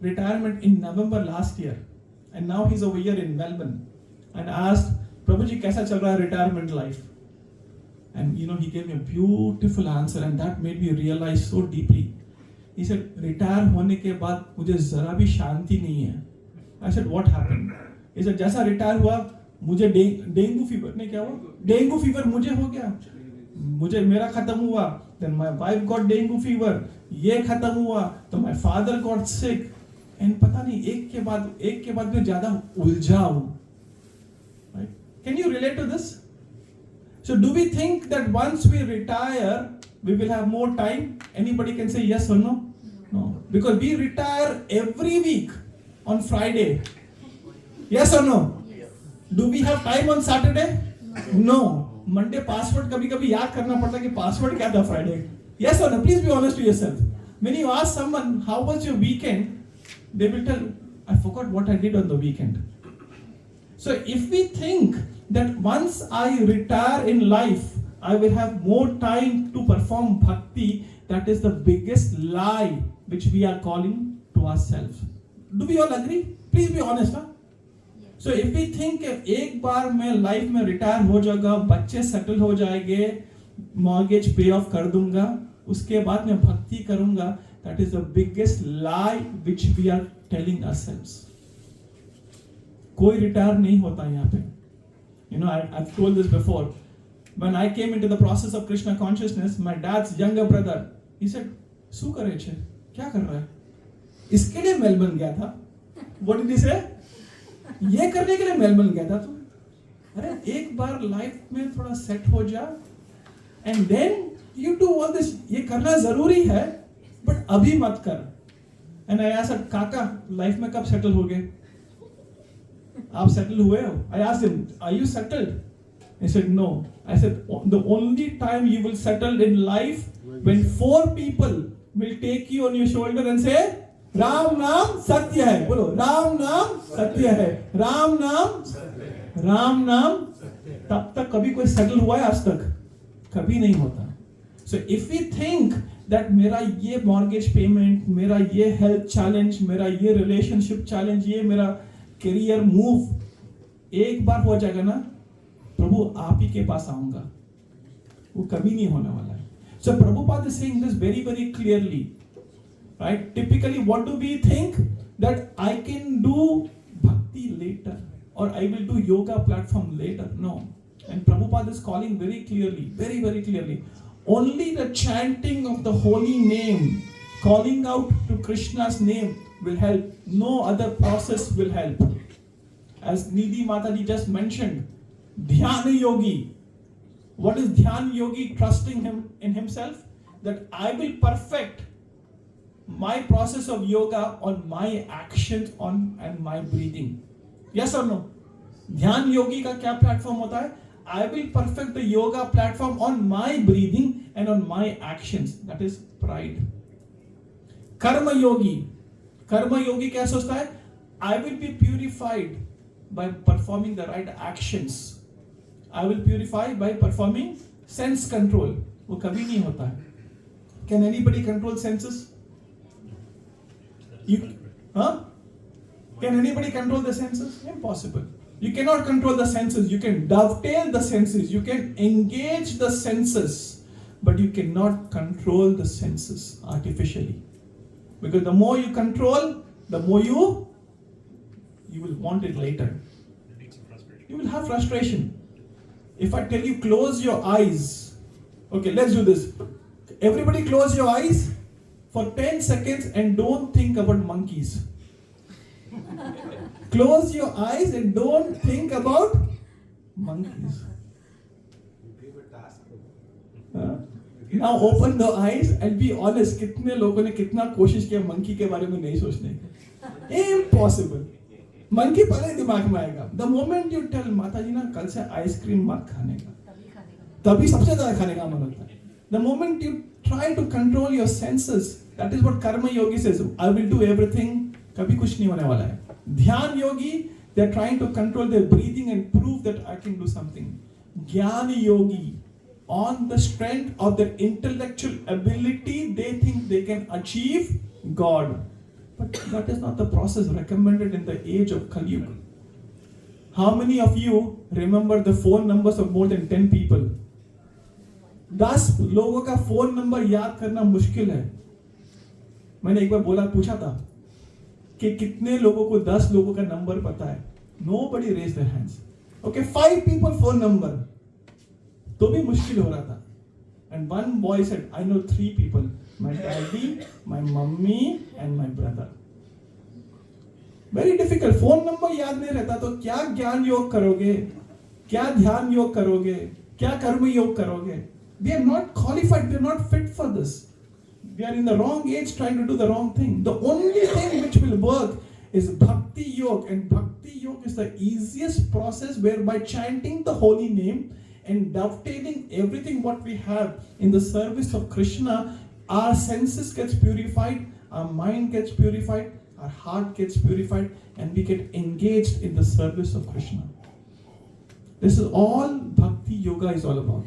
retirement in November last year, and now he's over here in Melbourne. And I asked, Prabhuji, kaisa chal raha hai retirement life? And he gave me a beautiful answer, and that made me realize so deeply. He said, retire होने के बाद मुझे जरा भी शांति नहीं है. I said, what happened? He said, जैसा retire हुआ मुझे डेंगू फीवर, नहीं क्या हुआ? डेंगू फीवर मुझे हो गया, मुझे मेरा खत्म हुआ. Then my wife got dengue fever. ये खत्म हुआ तो my father got sick. And पता नहीं एक के बाद मैं ज़्यादा उलझा हूँ. Right? Can you relate to this? So do we think that once we retire, we will have more time? Anybody can say yes or no? No. Because we retire every week on Friday. Yes or no? Yes. Do we have time on Saturday? No. Monday password कभी याद करना पड़ता कि password क्या था Friday. Yes or no? Please be honest to yourself. When you ask someone, how was your weekend? They will tell, I forgot what I did on the weekend. So if we think that once I retire in life, I will have more time to perform bhakti, that is the biggest lie which we are calling to ourselves. Do we all agree? Please be honest, huh? Yes. So if we think एक बार मैं life में retire हो जाऊंगा, बच्चे settle हो जाएंगे, mortgage पे of कर दूंगा, उसके बाद मैं भक्ति करूंगा, that is the biggest lie which we are telling ourselves. कोई रिटायर नहीं होता यहाँ पे. I've told this before. When I came into the process of Krishna consciousness, my dad's younger brother, he said, "Su करे छे? क्या कर रहा है? इसके लिए मेलबर्न गया था." What did he say? ये करने के लिए मेलबर्न गया था तू? अरे एक बार लाइफ में थोड़ा सेट हो जा, and then you do all this. ये करना जरूरी है, but अभी मत कर. And I asked, काका लाइफ में कब सेटल हो गए? आप सेटल हुए हो? I asked him, are you settled? He said, no. I said, the only time you will settle in life when 4 people will take you on your shoulder and say, Ram नाम सत्य है. बोलो, राम नाम सत्य है. राम नाम. तब तक कभी कोई सेटल हुआ है आज तक? कभी नहीं होता. So if we think that मेरा ये mortgage payment, मेरा ये health challenge, मेरा ये relationship challenge, ये मेरा करियर मूव एक बार हो जाएगा ना, प्रभु आप ही के पास आऊंगा, वो कभी नहीं होने वाला है. So Prabhupada is saying this very very clearly, right? Typically what do we think? That I can do bhakti later, or I will do yoga platform later. No. And Prabhupada is calling very clearly, very very clearly, only the chanting of the holy name, calling out to Krishna's name will help. No other process will help. As Nidhi Mataji just mentioned, Dhyana Yogi. What is Dhyana Yogi? Trusting him in himself, that I will perfect my process of yoga on my actions and my breathing. Yes or no? Dhyan Yogi का क्या platform होता है? I will perfect the yoga platform on my breathing and on my actions. That is pride. Karma Yogi. Karma Yogi क्या सोचता है? I will be purified by performing the right actions. I will purify by performing sense control. वो कभी नहीं होता है. Can anybody control senses? Can anybody control the senses? Impossible. You cannot control the senses. You can dovetail the senses. You can engage the senses, but you cannot control the senses artificially. Because the more you control, the more you will want it later. It leads to frustration. You will have frustration. If I tell you close your eyes, okay, let's do this. Everybody close your eyes for 10 seconds and don't think about monkeys. Close your eyes and don't think about monkeys. Now open the eyes and be honest. कितने लोगों ने कितना कोशिश किया monkey के बारे में नहीं सोचने की? Impossible. Monkey पहले दिमाग में आएगा. The moment you tell माता जी ना कल से आइसक्रीम मत खाने का, तभी सबसे ज़्यादा खाने का मन होता है. The moment you try to control your senses, that is what Karma Yogi says. I will do everything. कभी कुछ नहीं होने वाला है. ध्यान योगी, they are trying to control their breathing and prove that I can do something. Jnana yogi, on the strength of their intellectual ability, they think they can achieve God. But that is not the process recommended in the age of Kali Yuga. How many of you remember the phone numbers of more than 10 people? 10 लोगों का phone number याद करना मुश्किल है. मैंने एक बार पूछा था कि कितने लोगों को 10 लोगों का नंबर पता है. Nobody raised their hands. Okay, 5 people phone number. तो भी मुश्किल हो रहा था. And one boy said, I know 3 people. My daddy, my mummy and my brother. Very difficult. Phone number याद नहीं रहता तो क्या ज्ञान योग करोगे, क्या ध्यान योग करोगे, क्या कर्म योग करोगे? We are not qualified. We are not fit for this. We are in the wrong age trying to do the wrong thing. The only thing which will work is Bhakti Yoga, and Bhakti Yoga is the easiest process whereby chanting the holy name and dovetailing everything what we have in the service of Krishna, our senses gets purified, our mind gets purified, our heart gets purified, and we get engaged in the service of Krishna. This is all Bhakti Yoga is all about.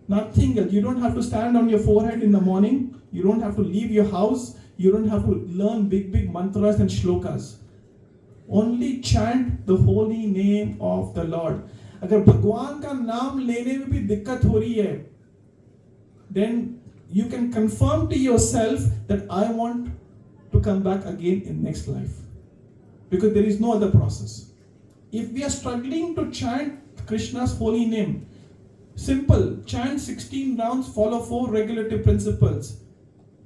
Nothing else. You don't have to stand on your forehead in the morning. You don't have to leave your house. You don't have to learn big mantras and shlokas. Only chant the holy name of the Lord. अगर भगवान का नाम लेने में भी दिक्कत हो रही है, then you can confirm to yourself that I want to come back again in next life. Because there is no other process. If we are struggling to chant Krishna's holy name, simple, chant 16 rounds, follow 4 regulative principles,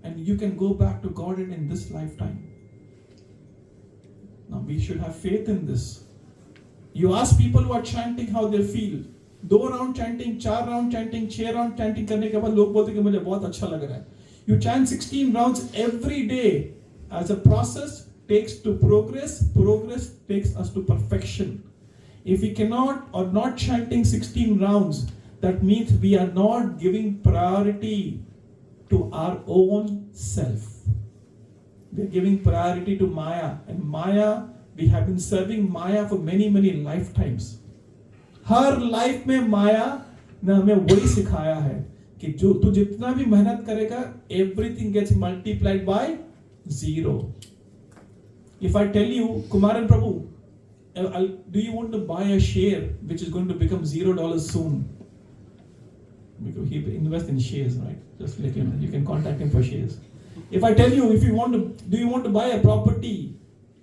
and you can go back to Godhead in this lifetime. Now we should have faith in this. You ask people who are chanting how they feel. 2 round chanting, 4 round chanting, 6 round chanting करने के बाद लोग बोलते हैं कि मुझे बहुत अच्छा लग रहा है. You chant 16 rounds every day as a process takes to progress. Progress takes us to perfection. If we cannot or not chanting 16 rounds, that means we are not giving priority to our own self. We are giving priority to Maya. And Maya, we have been serving Maya for many lifetimes. Her life में माया ने हमें वही सिखाया है कि जो तू जितना भी मेहनत करेगा, everything gets multiplied by 0. If I tell you, Kumaran Prabhu, do you want to buy a share which is going to become $0 soon? Because he invests in shares, right? Just let you know, you can contact him for shares. If I tell you, do you want to buy a property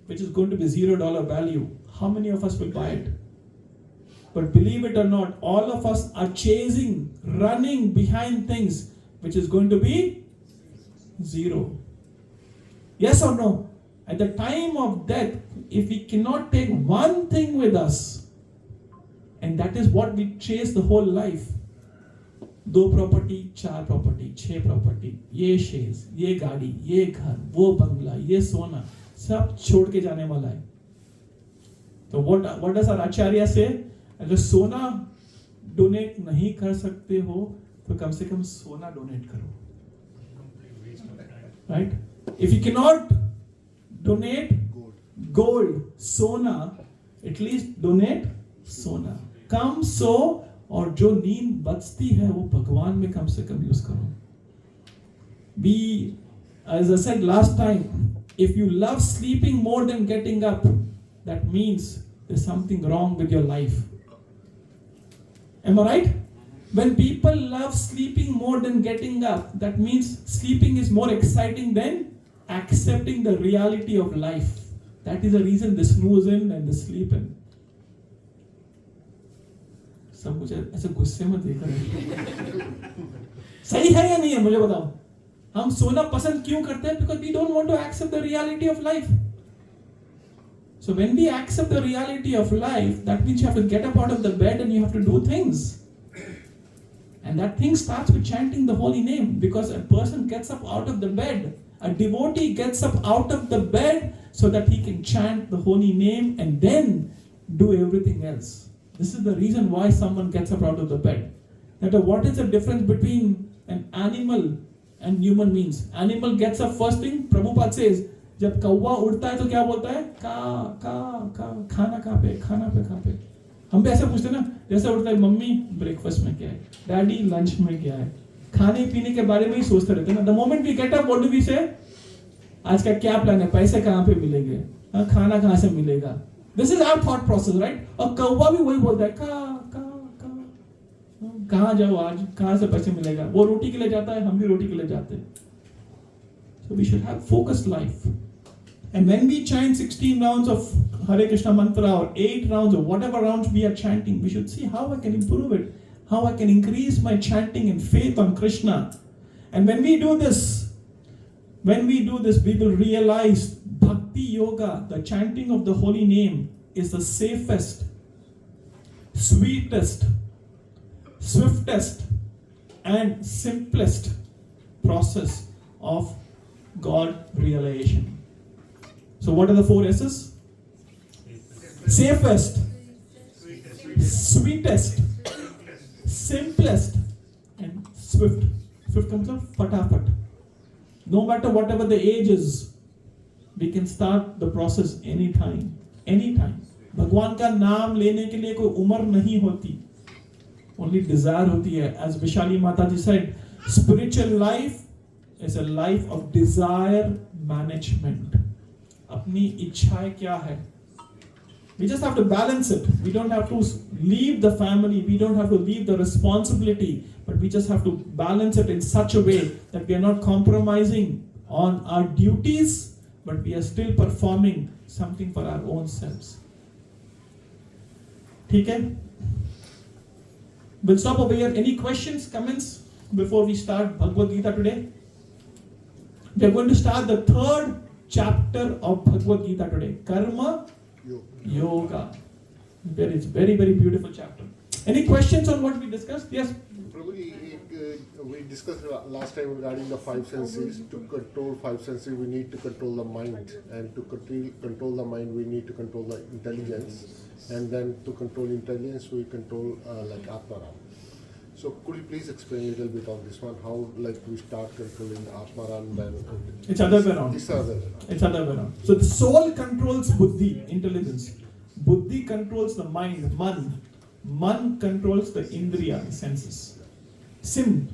which is going to be $0 value, how many of us will buy it? But believe it or not, all of us are chasing, running behind things which is going to be 0. Yes or no? At the time of death, if we cannot take one thing with us, and that is what we chase the whole life, 2 property, 4 property, 6 property, ये shares, ये गाड़ी, ये घर, वो बंगला, ये सोना, सब छोड़ के जाने वाला है. So what does our Acharya say? अगर सोना डोनेट नहीं कर सकते हो तो कम से कम सोना डोनेट करो. Right? If you cannot donate gold, sona, at least donate sona. कम सो और जो नींद बचती है वो भगवान में कम से कम यूज करो. Be, as I said last time, if you love sleeping more than getting up, that means there's something wrong with your life. Am I right? When people love sleeping more than getting up, that means sleeping is more exciting than accepting the reality of life. That is the reason they snooze in and they sleep in. सब मुझे ऐसे गुस्से में देख रहे हैं. सही है या नहीं है मुझे बताओ. हम सोना पसंद क्यों करते हैं? Because we don't want to accept the reality of life. So when we accept the reality of life, that means you have to get up out of the bed and you have to do things. And that thing starts with chanting the holy name, because a person gets up out of the bed. A devotee gets up out of the bed so that he can chant the holy name and then do everything else. This is the reason why someone gets up out of the bed. Now, what is the difference between an animal and human beings? Animal gets up first thing, Prabhupada says, जब कौवा उड़ता है तो क्या बोलता है? का खाना कहाँ पे? खाना पे कहाँ पे? हम भी ऐसे पूछते हैं ना, जैसे उठता है मम्मी ब्रेकफास्ट में क्या है, डैडी लंच में क्या है, खाने पीने के बारे में ही सोचते रहते हैं ना. The moment we get up what do we say? आज का क्या प्लान है, पैसे कहाँ पे मिलेंगे, खाना कहाँ से मिलेगा. This is our thought process, right. और कौवा भी वही बोलता है, कहाँ जाओ आज, कहाँ से पैसे मिलेगा. वो रोटी के लिए जाता है, हम भी रोटी के लिए जाते हैं. So we should have focused life. And when we chant 16 rounds of Hare Krishna mantra or 8 rounds or whatever rounds we are chanting, we should see how I can improve it, how I can increase my chanting and faith on Krishna. And when we do this, we will realize Bhakti Yoga, the chanting of the holy name, is the safest, sweetest, swiftest, and simplest process of God realization. So what are the 4 S's? Safest, sweetest, simplest, and swift. Swift comes out fatafat. No matter whatever the age is, we can start the process anytime. Anytime. भगवान का नाम लेने के लिए कोई उम्र नहीं होती. Only desire होती है. As Vishali Mataji said, spiritual life is a life of desire management. अपनी इच्छाएं क्या है? We just have to balance it. We don't have to leave the family. We don't have to leave the responsibility. But we just have to balance it in such a way that we are not compromising on our duties, but we are still performing something for our own selves. ठीक है? We'll stop over here. Any questions, comments before we start Bhagavad Gita today? We are going to start the 3rd chapter of Bhagavad Gita today. Karma Yoga. It's very, very beautiful chapter. Any questions on what we discussed? Yes? Probably we discussed last time regarding the 5 senses. To control 5 senses, we need to control the mind. And to control the mind, we need to control the intelligence. And then to control intelligence, we control like Atmaram. So could you please explain a little bit on this one? How we start controlling Atmaram, then it's other way around. It's other way around. It's other way around. So the soul controls buddhi, intelligence. Buddhi controls the mind, man. Man controls the indriya, the senses. Sim.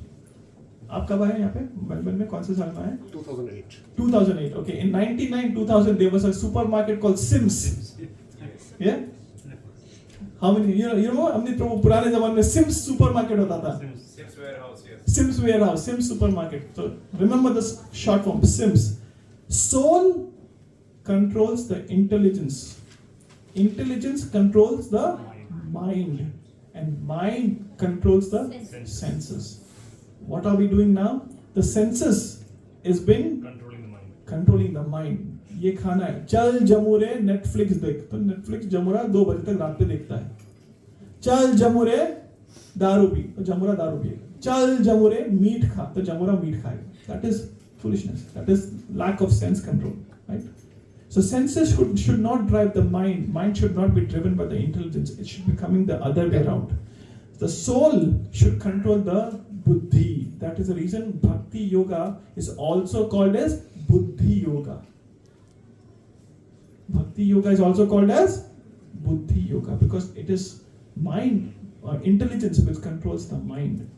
आप कब आए यहाँ पे? Melbourne में कौन से साल में आए? 2008. 2008. Okay. In 99-2000, there was a supermarket called Sims. Yeah. How many? You know? हमने पुराने ज़माने में Sims supermarket होता था. Sims warehouse, yes. Sims warehouse, Sims supermarket. So remember this short form, Sims. Soul controls the intelligence. Intelligence controls the mind. And mind controls the senses. What are we doing now? The senses is been controlling the mind. ये खाना है, चल जमुरे Netflix देख, तो Netflix जमुरा 2 बजे तक रात पे देखता है. चल जमुरे दारू पी, तो जमुरा दारू पिएगा. चल जमुरे मीट खा, तो जमुरा मीट खाएगा. That is foolishness. That is lack of sense control, right? So senses should not drive the mind. Mind should not be driven by the intelligence. It should be coming the other way around. The soul should control the buddhi. That is the reason Bhakti Yoga is also called as Buddhi Yoga. Bhakti Yoga is also called as Buddhi Yoga because it is mind or intelligence which controls the mind.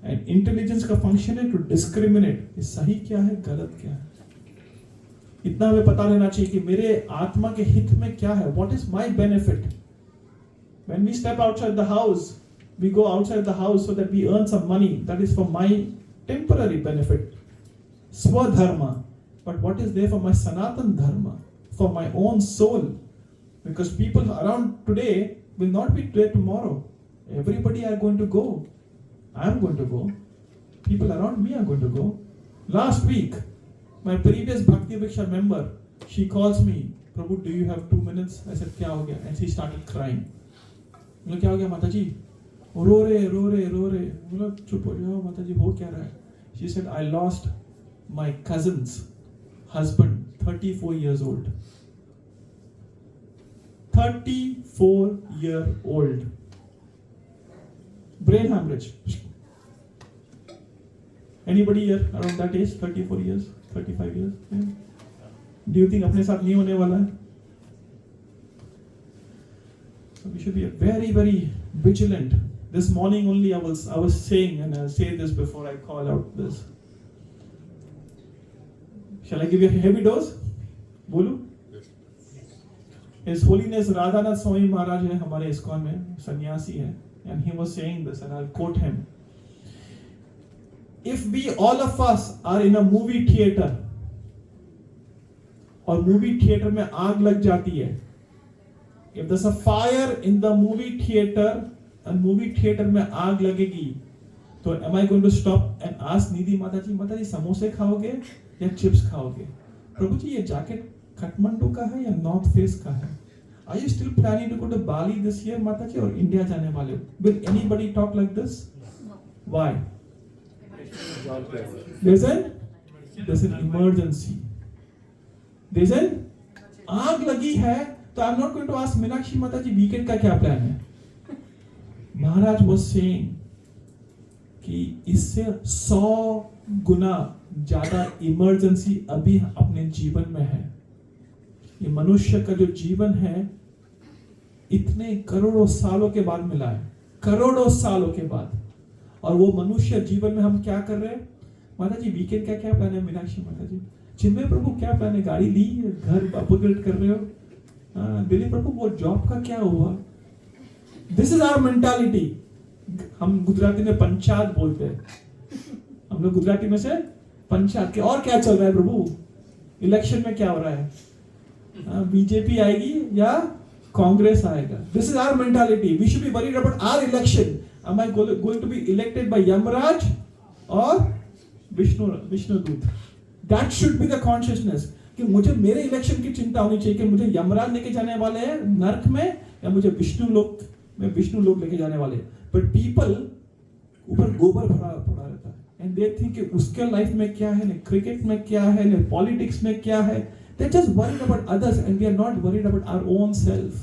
And intelligence का function है to discriminate. ये सही क्या है, गलत क्या है. इतना हमें पता रहना चाहिए कि मेरे आत्मा के हित में क्या है. What is my benefit? When we step outside the house, we go outside the house so that we earn some money. That is for my temporary benefit. Swadharma. but what is there for my Sanatan Dharma, for my own soul? Because people around today will not be there tomorrow. Everybody are going to go. I am going to go. People around me are going to go. Last week, my previous Bhakti Vriksha member, she calls me, Prabhu, do you have 2 minutes? I said, क्या हो गया? And she started crying. बोला क्या हो गया माता जी? रो रहे. बोला चुप हो जाओ माता जी, हो क्या रहा है? She said, I lost my cousin's husband, 34 years old. 34-year-old. Brain hemorrhage. Anybody here around that age? 34 years? 35 years? Yeah. Do you think अपने साथ नहीं होने वाला है? So we should be very, very vigilant. This morning only I was saying, and I'll say this before I call out this. Shall I give you a heavy dose? बोलूं? His Holiness Radhanath Swami Maharaj है हमारे ISKCON में, सन्यासी है, and he was saying this, and I'll quote him. If we, all of us, are in a movie theater, और movie theater में आग लग जाती है, if there's a fire in the movie theater, and movie theater में आग लगेगी, तो am I going to stop and ask निधि माता जी समोसे खाओगे या चिप्स खाओगे? प्रभु जी ये जैकेट काठमांडू का है या नॉर्थ फेस का है? Are you still planning to go to Bali this year, माता जी, और इंडिया जाने वाले हो? Will anybody talk like this? No. Why? There's an emergency. There's an आग लगी है, तो I'm not going to ask Meenakshi माता जी वीकेंड का क्या प्लान है? महाराज was saying कि इससे 100 गुना ज्यादा इमरजेंसी अभी अपने जीवन में है. ये मनुष्य का जो जीवन है इतने करोड़ों सालों के बाद मिला है, करोड़ों सालों के बाद, और वो मनुष्य जीवन में हम क्या कर रहे हैं? माता जी वीकेंड का क्या प्लान है? मीनाक्षी माता जी चिन्मय प्रभु क्या प्लान है? गाड़ी ली, घर अपग्रेड कर रहे हो? दिलीप प्रभु वो जॉब का क्या हुआ? This is our mentality. हम गुजराती में पंचायत बोलते हैं, हम लोग गुजराती में से पंचायत के. और क्या चल रहा है प्रभु? इलेक्शन में क्या हो रहा है? बीजेपी आएगी या कांग्रेस आएगा? This is our mentality. We should be worried about our election. Am I going to be elected by Yamraj or Vishnudut? That should be the consciousness. कि मुझे मेरे इलेक्शन की चिंता होनी चाहिए कि मुझे यमराज लेके जाने वाले हैं नरक में या मुझे विष्णु लोक लेके जाने वाले हैं. But people ऊपर गोबर भरा पड़ा रहता है, and they think कि उसके लाइफ में क्या है, ने क्रिकेट में क्या है, ने पॉलिटिक्स में क्या है. They're just worried about others and we are not worried about our own self.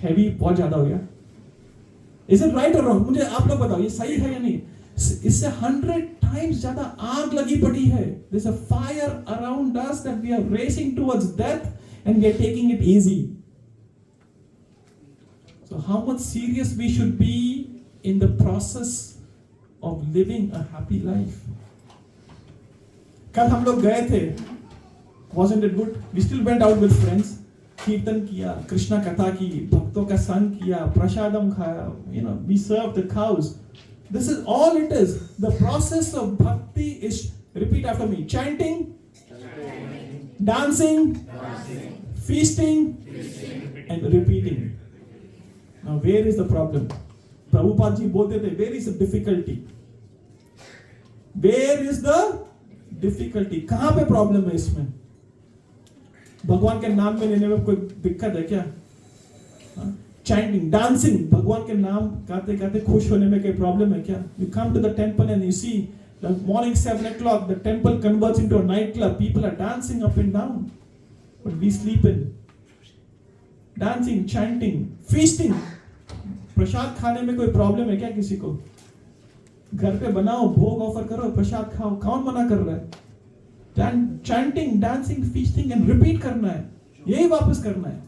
Heavy बहुत ज्यादा हो गया. Is it right or wrong? मुझे आप लोग बताओ ये सही है या नहीं? इससे 100 times ज्यादा आग लगी पड़ी है. There's a fire around us that we are racing towards death and we are taking it easy. So how much serious we should be in the process of living a happy life? कल हम लोग गए थे. Wasn't it good? We still went out with friends. कीर्तन किया, कृष्णा कथा की, भक्तों का संग किया, प्रसादम खाया, we served the cows. This is all it is. The process of bhakti is, repeat after me, chanting, dancing, feasting, and repeating. Now where is the problem? Prabhupada ji बोलते थे, where is the difficulty? Where is the difficulty? कहाँ पे problem है इसमें? भगवान के नाम में लेने में कोई दिक्कत है क्या? Chanting, dancing, भगवान के नाम गाते गाते खुश होने में कोई प्रॉब्लम है क्या? You come to the temple and you see the morning 7 o'clock, the temple converts into a nightclub. People are dancing up and down, but we sleep in. Dancing, chanting, feasting. प्रसाद खाने में कोई problem है क्या किसी को? घर पे बनाओ, भोग ऑफर करो, प्रसाद खाओ. कौन मना कर रहा है? Chanting, dancing, feasting and repeat करना है, यही वापस करना है.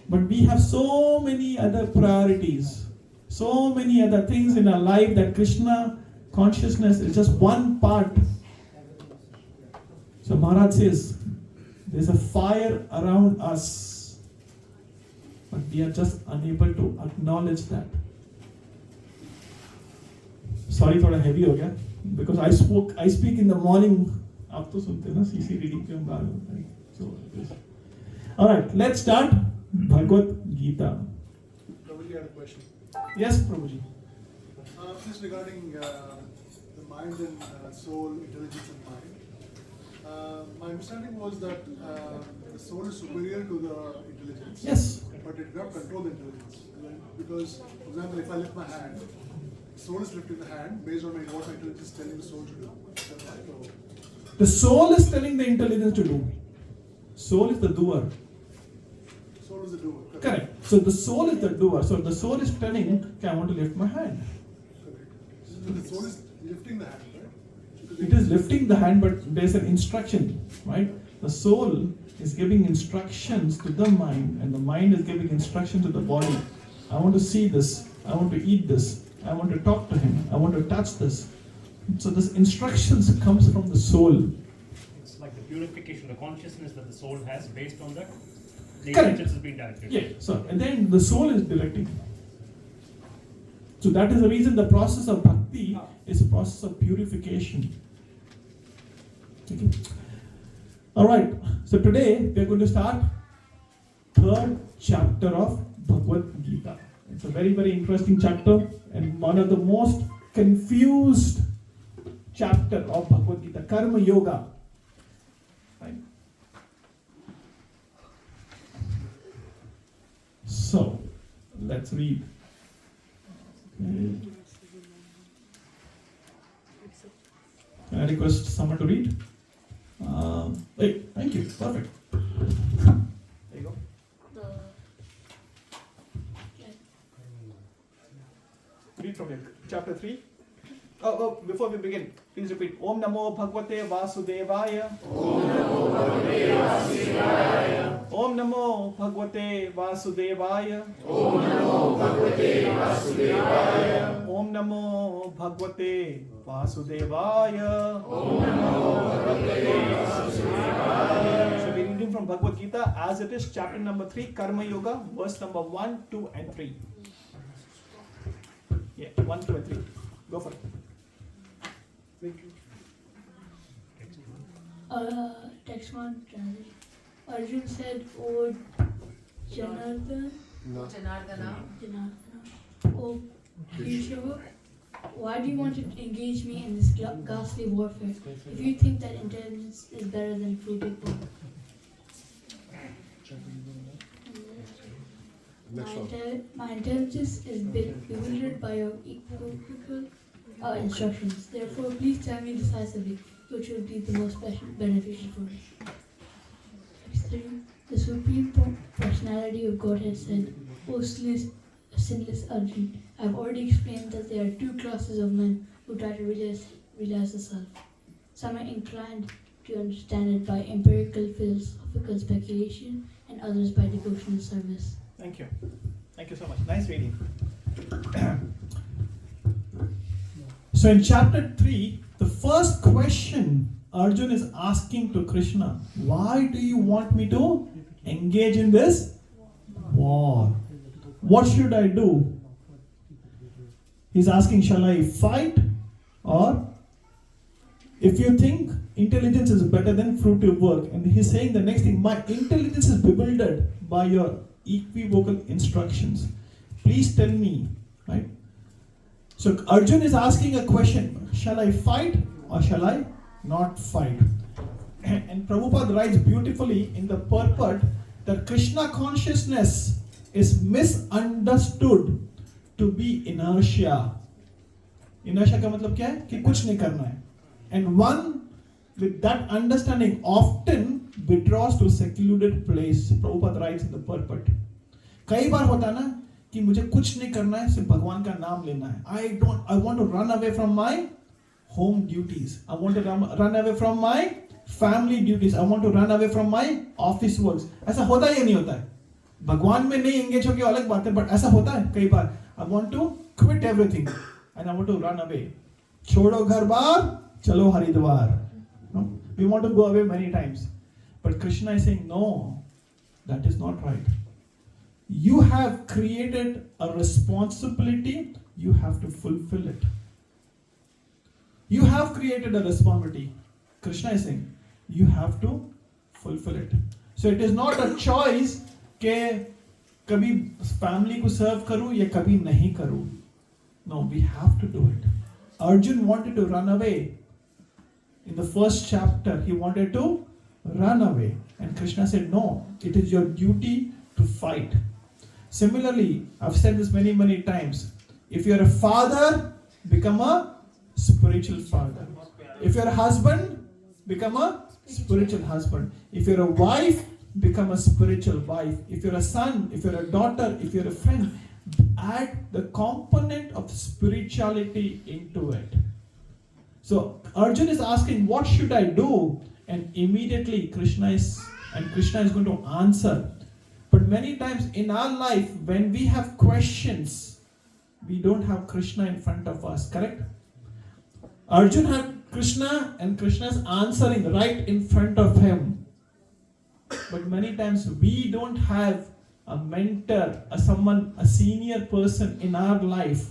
But we have so many other priorities, so many other things in our life that Krishna consciousness is just one part. So Maharaj says there's a fire around us, but we are just unable to acknowledge that. Sorry थोड़ा heavy हो गया. because I speak in the morning. आप तो सुनते हो ना CC reading के हम बाहर होते हैं. So it is. All right, let's start Bhagavad Gita. Prabhuji had a question. Yes, Prabhuji. Just regarding the mind and soul, intelligence and mind. My understanding was that the soul is superior to the intelligence. Yes. But it cannot control the intelligence. Because, for example, if I lift my hand, soul is lifting the hand based on what my intelligence is telling the soul to do. Is that right? Or? The soul is telling the intelligence to do. Soul is the doer. Soul is the doer. Correct. So the soul is the doer. So the soul is telling, okay, I want to lift my hand. Correct. So the soul is lifting the hand, right? It is lifting the hand, but there's an instruction, right? The soul is giving instructions to the mind, and the mind is giving instruction to the body. I want to see this. I want to eat this. I want to talk to him. I want to touch this. So this instructions comes from the soul. It's like the purification, the consciousness that the soul has based on that. The Correct. intelligence is being directed. Yeah. So and then the soul is directing. So that is the reason the process of bhakti is a process of purification. Okay. All right. So today we are going to start third chapter of Bhagavad Gita. It's a very, very interesting chapter and one of the most confused chapter of Bhagavad Gita, Karma Yoga. Right? So, let's read. Okay. Can I request someone to read? Wait, thank you. Perfect. There you go. Read from here. Chapter 3. Before we begin, please repeat. Om Namo Bhagavate Vasudevaya. Om Namo Bhagavate Vasudevaya. Om Namo Bhagavate Vasudevaya. Om Namo Bhagavate Vasudevaya. Om Namo Bhagavate Vasudevaya. Om Namo Bhagavate Vasudevaya. So we're reading from Bhagavad Gita as it is, chapter number 3, Karma Yoga, verse number 1, 2, and 3. Yeah, 1, 2, and 3. Go for it. Thank you. Text one, translation. Arjun said, "O Janardana, No. Janardana. O Yeshua, why do you want to engage me in this ghastly warfare? If you think that intelligence is better than fruited work." Next one. My intelligence is bewildered by your equivocal instructions. Therefore, please tell me decisively which would be the most beneficial for me. Text 3. The Supreme Personality of Godhead said, "O sinless Arjun, I have already explained that there are two classes of men who try to realize the self. Some are inclined to understand it by empirical philosophical speculation, and others by devotional service." Thank you. Thank you so much. Nice reading. So in chapter 3, the first question Arjun is asking to Krishna, why do you want me to engage in this war? What should I do? He's asking, shall I fight? Or if you think intelligence is better than fruitive work, and he's saying the next thing, my intelligence is bewildered by your equivocal instructions. Please tell me, right? So Arjun is asking a question, shall I fight or shall I not fight? And Prabhupada writes beautifully in the purport that Krishna consciousness is misunderstood to be inertia. Inertia का मतलब क्या है? कि कुछ नहीं करना है. And one with that understanding often withdraws to a secluded place. Prabhupada writes in the purport. कई बार होता है ना कि मुझे कुछ नहीं करना है, सिर्फ भगवान का नाम लेना है. I want to run away from my home duties. I want to run away from my family duties. I want to run away from my office works. ऐसा होता है या नहीं होता है? भगवान में नहीं engage होके अलग बात है, but ऐसा होता है कई बार. I want to quit everything and I want to run away. छोड़ो घर बार, चलो Haridwar. No? We want to go away many times. But Krishna is saying, no, that is not right. You have created a responsibility, you have to fulfill it. You have created a responsibility. Krishna is saying, you have to fulfill it. So it is not a choice कि कभी family को serve करूँ या कभी नहीं करूँ. No, we have to do it. Arjun wanted to run away. In the first chapter, he wanted to run away. And Krishna said, no, it is your duty to fight. Similarly, I've said this many, many times. If you're a father, become a spiritual father. If you're a husband, become a spiritual husband. If you're a wife, become a spiritual wife. If you're a son, if you're a daughter, if you're a friend, add the component of spirituality into it. So Arjun is asking, what should I do? And immediately Krishna is going to answer. But many times in our life, when we have questions, we don't have Krishna in front of us, correct? Arjun had Krishna and Krishna is answering right in front of him. But many times we don't have a mentor, a senior person in our life.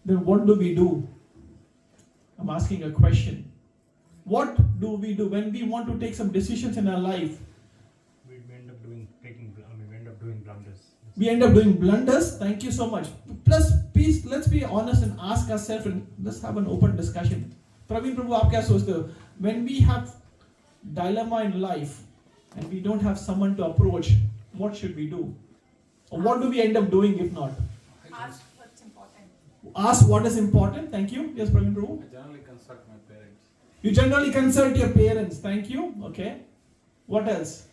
Then what do we do? I'm asking a question. What do we do when we want to take some decisions in our life? We end up doing blunders. We end up doing blunders. Thank you so much. Plus, please, let's be honest and ask ourselves and let's have an open discussion. Praveen Prabhu, आप क्या सोचते हो? When we have dilemma in life and we don't have someone to approach, what should we do? Or what do we end up doing if not? Ask what's important. Ask what is important. Thank you. Yes, Praveen Prabhu. I generally consult my parents. You generally consult your parents. Thank you. Okay. What else?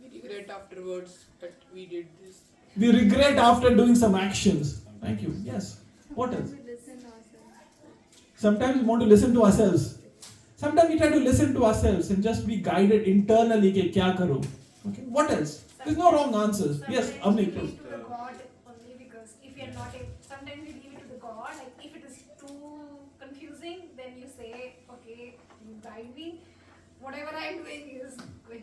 We regret afterwards that we did this. We regret after doing some actions. Thank you. Yes. What else? We listen to ourselves. Sometimes we want to listen to ourselves. Sometimes we try to listen to ourselves and just be guided internally. Ke kya karo? Okay. What else? There's no wrong answers. Yes, Avni. Leave it to the God only because if you're not, sometimes we leave it to the God. Like if it is too confusing, then you say, okay, you guide me. Whatever I'm doing is good,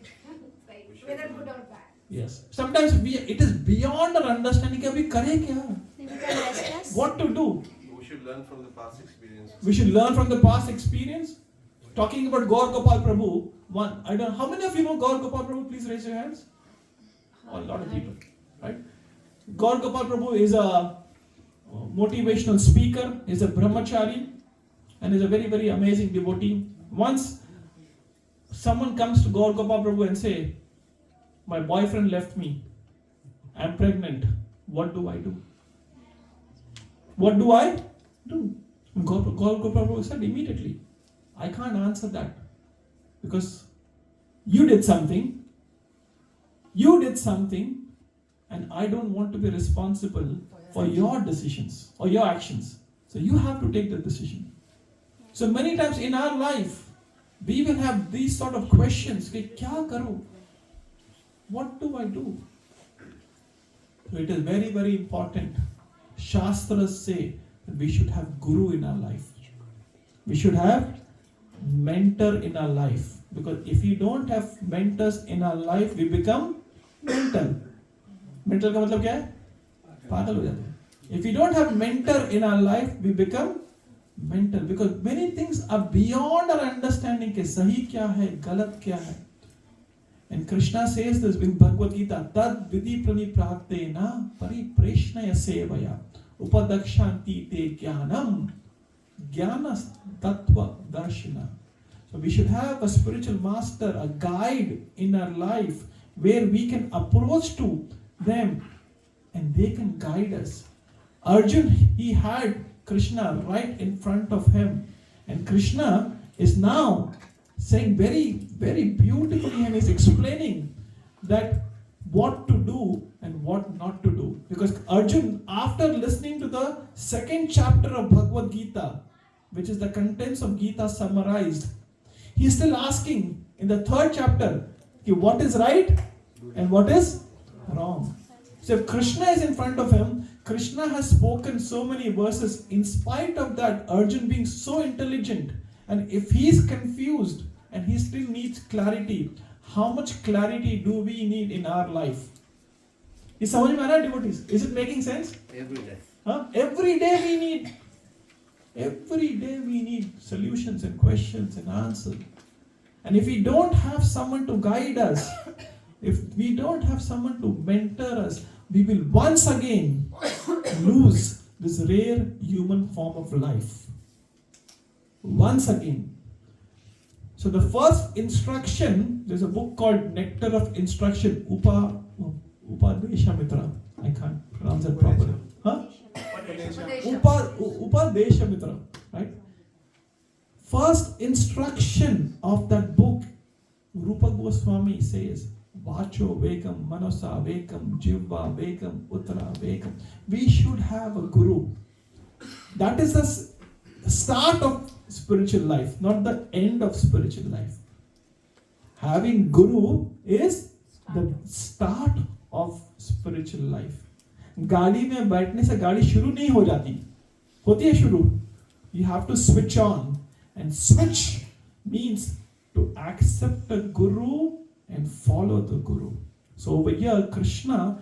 right? Whether good or bad. Yes. Sometimes it is beyond our understanding. Abhi kare kya? What to do? We should learn from the past experience. We should learn from the past experience. Talking about Gaur Gopal Prabhu, how many of you know Gaur Gopal Prabhu? Please raise your hands. A lot of people, right? Gaur Gopal Prabhu is a motivational speaker, is a brahmachari, and is a very, very amazing devotee. Once someone comes to Gaur Gopal Prabhu and say, my boyfriend left me, I'm pregnant, what do I do? What do I do? Gaur Gopal Prabhu said immediately, I can't answer that because you did something, and I don't want to be responsible for your decisions or your actions. So you have to take the decision. So many times in our life, we will have these sort of questions. Kya karo? What do I do? So it is very, very important. Shastras say that we should have guru in our life. We should have mentor in our life. Because if we don't have mentors in our life, we become mental. Mental का मतलब क्या है? पागल हो जाते हैं. If we don't have mentor in our life, we become mental. Because many things are beyond our understanding. के सही क्या है, गलत क्या है. And Krishna says this in Bhagavad Gita, Tad vidhi pranipraktena paripreshnaya sevaya upadakshanti te jnanam jnanas tattva darshina. So we should have a spiritual master, a guide in our life where we can approach to them and they can guide us. Arjun, he had Krishna right in front of him, and Krishna is now saying very, very beautifully, and is explaining that what to do and what not to do. Because Arjun, after listening to the second chapter of Bhagavad Gita, which is the contents of Gita summarized, he is still asking in the third chapter, what is right and what is wrong. So if Krishna is in front of him, Krishna has spoken so many verses. In spite of that, Arjun being so intelligent, and if he is confused and he still needs clarity, how much clarity do we need in our life? Is समझ में आ रहा है devotees? Is it making sense? Every day. Every day we need. Every day we need solutions and questions and answers. And if we don't have someone to guide us, if we don't have someone to mentor us, we will once again lose this rare human form of life. Once again. So the first instruction, there's a book called Nectar of Instruction, Upadesha Mitra. I can't pronounce it properly. Huh? Upadesha Mitra, right? First instruction of that book, Rupa Goswami says, Vacho Vekam, Manasa Vekam, Jivva Vekam, Uttara Vekam. We should have a guru. That is the start of spiritual life, not the end of spiritual life. Having guru is the start of spiritual life. गाड़ी में बैठने से गाड़ी शुरू नहीं हो जाती, होती है शुरू. You have to switch on, and switch means to accept a guru and follow the guru. So over here, Krishna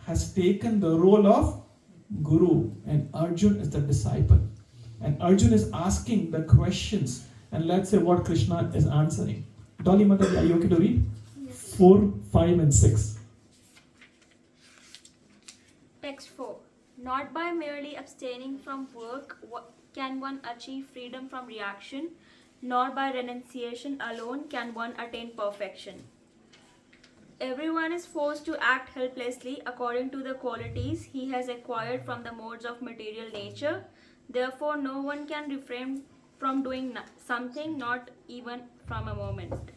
has taken the role of guru, and Arjun is the disciple. And Arjun is asking the questions, and let's say what Krishna is answering. Dolly Mataji, are you okay to read? 4, 5 and 6. Text 4. Not by merely abstaining from work can one achieve freedom from reaction, nor by renunciation alone can one attain perfection. Everyone is forced to act helplessly according to the qualities he has acquired from the modes of material nature. Therefore, no one can refrain from doing something, not even from a moment.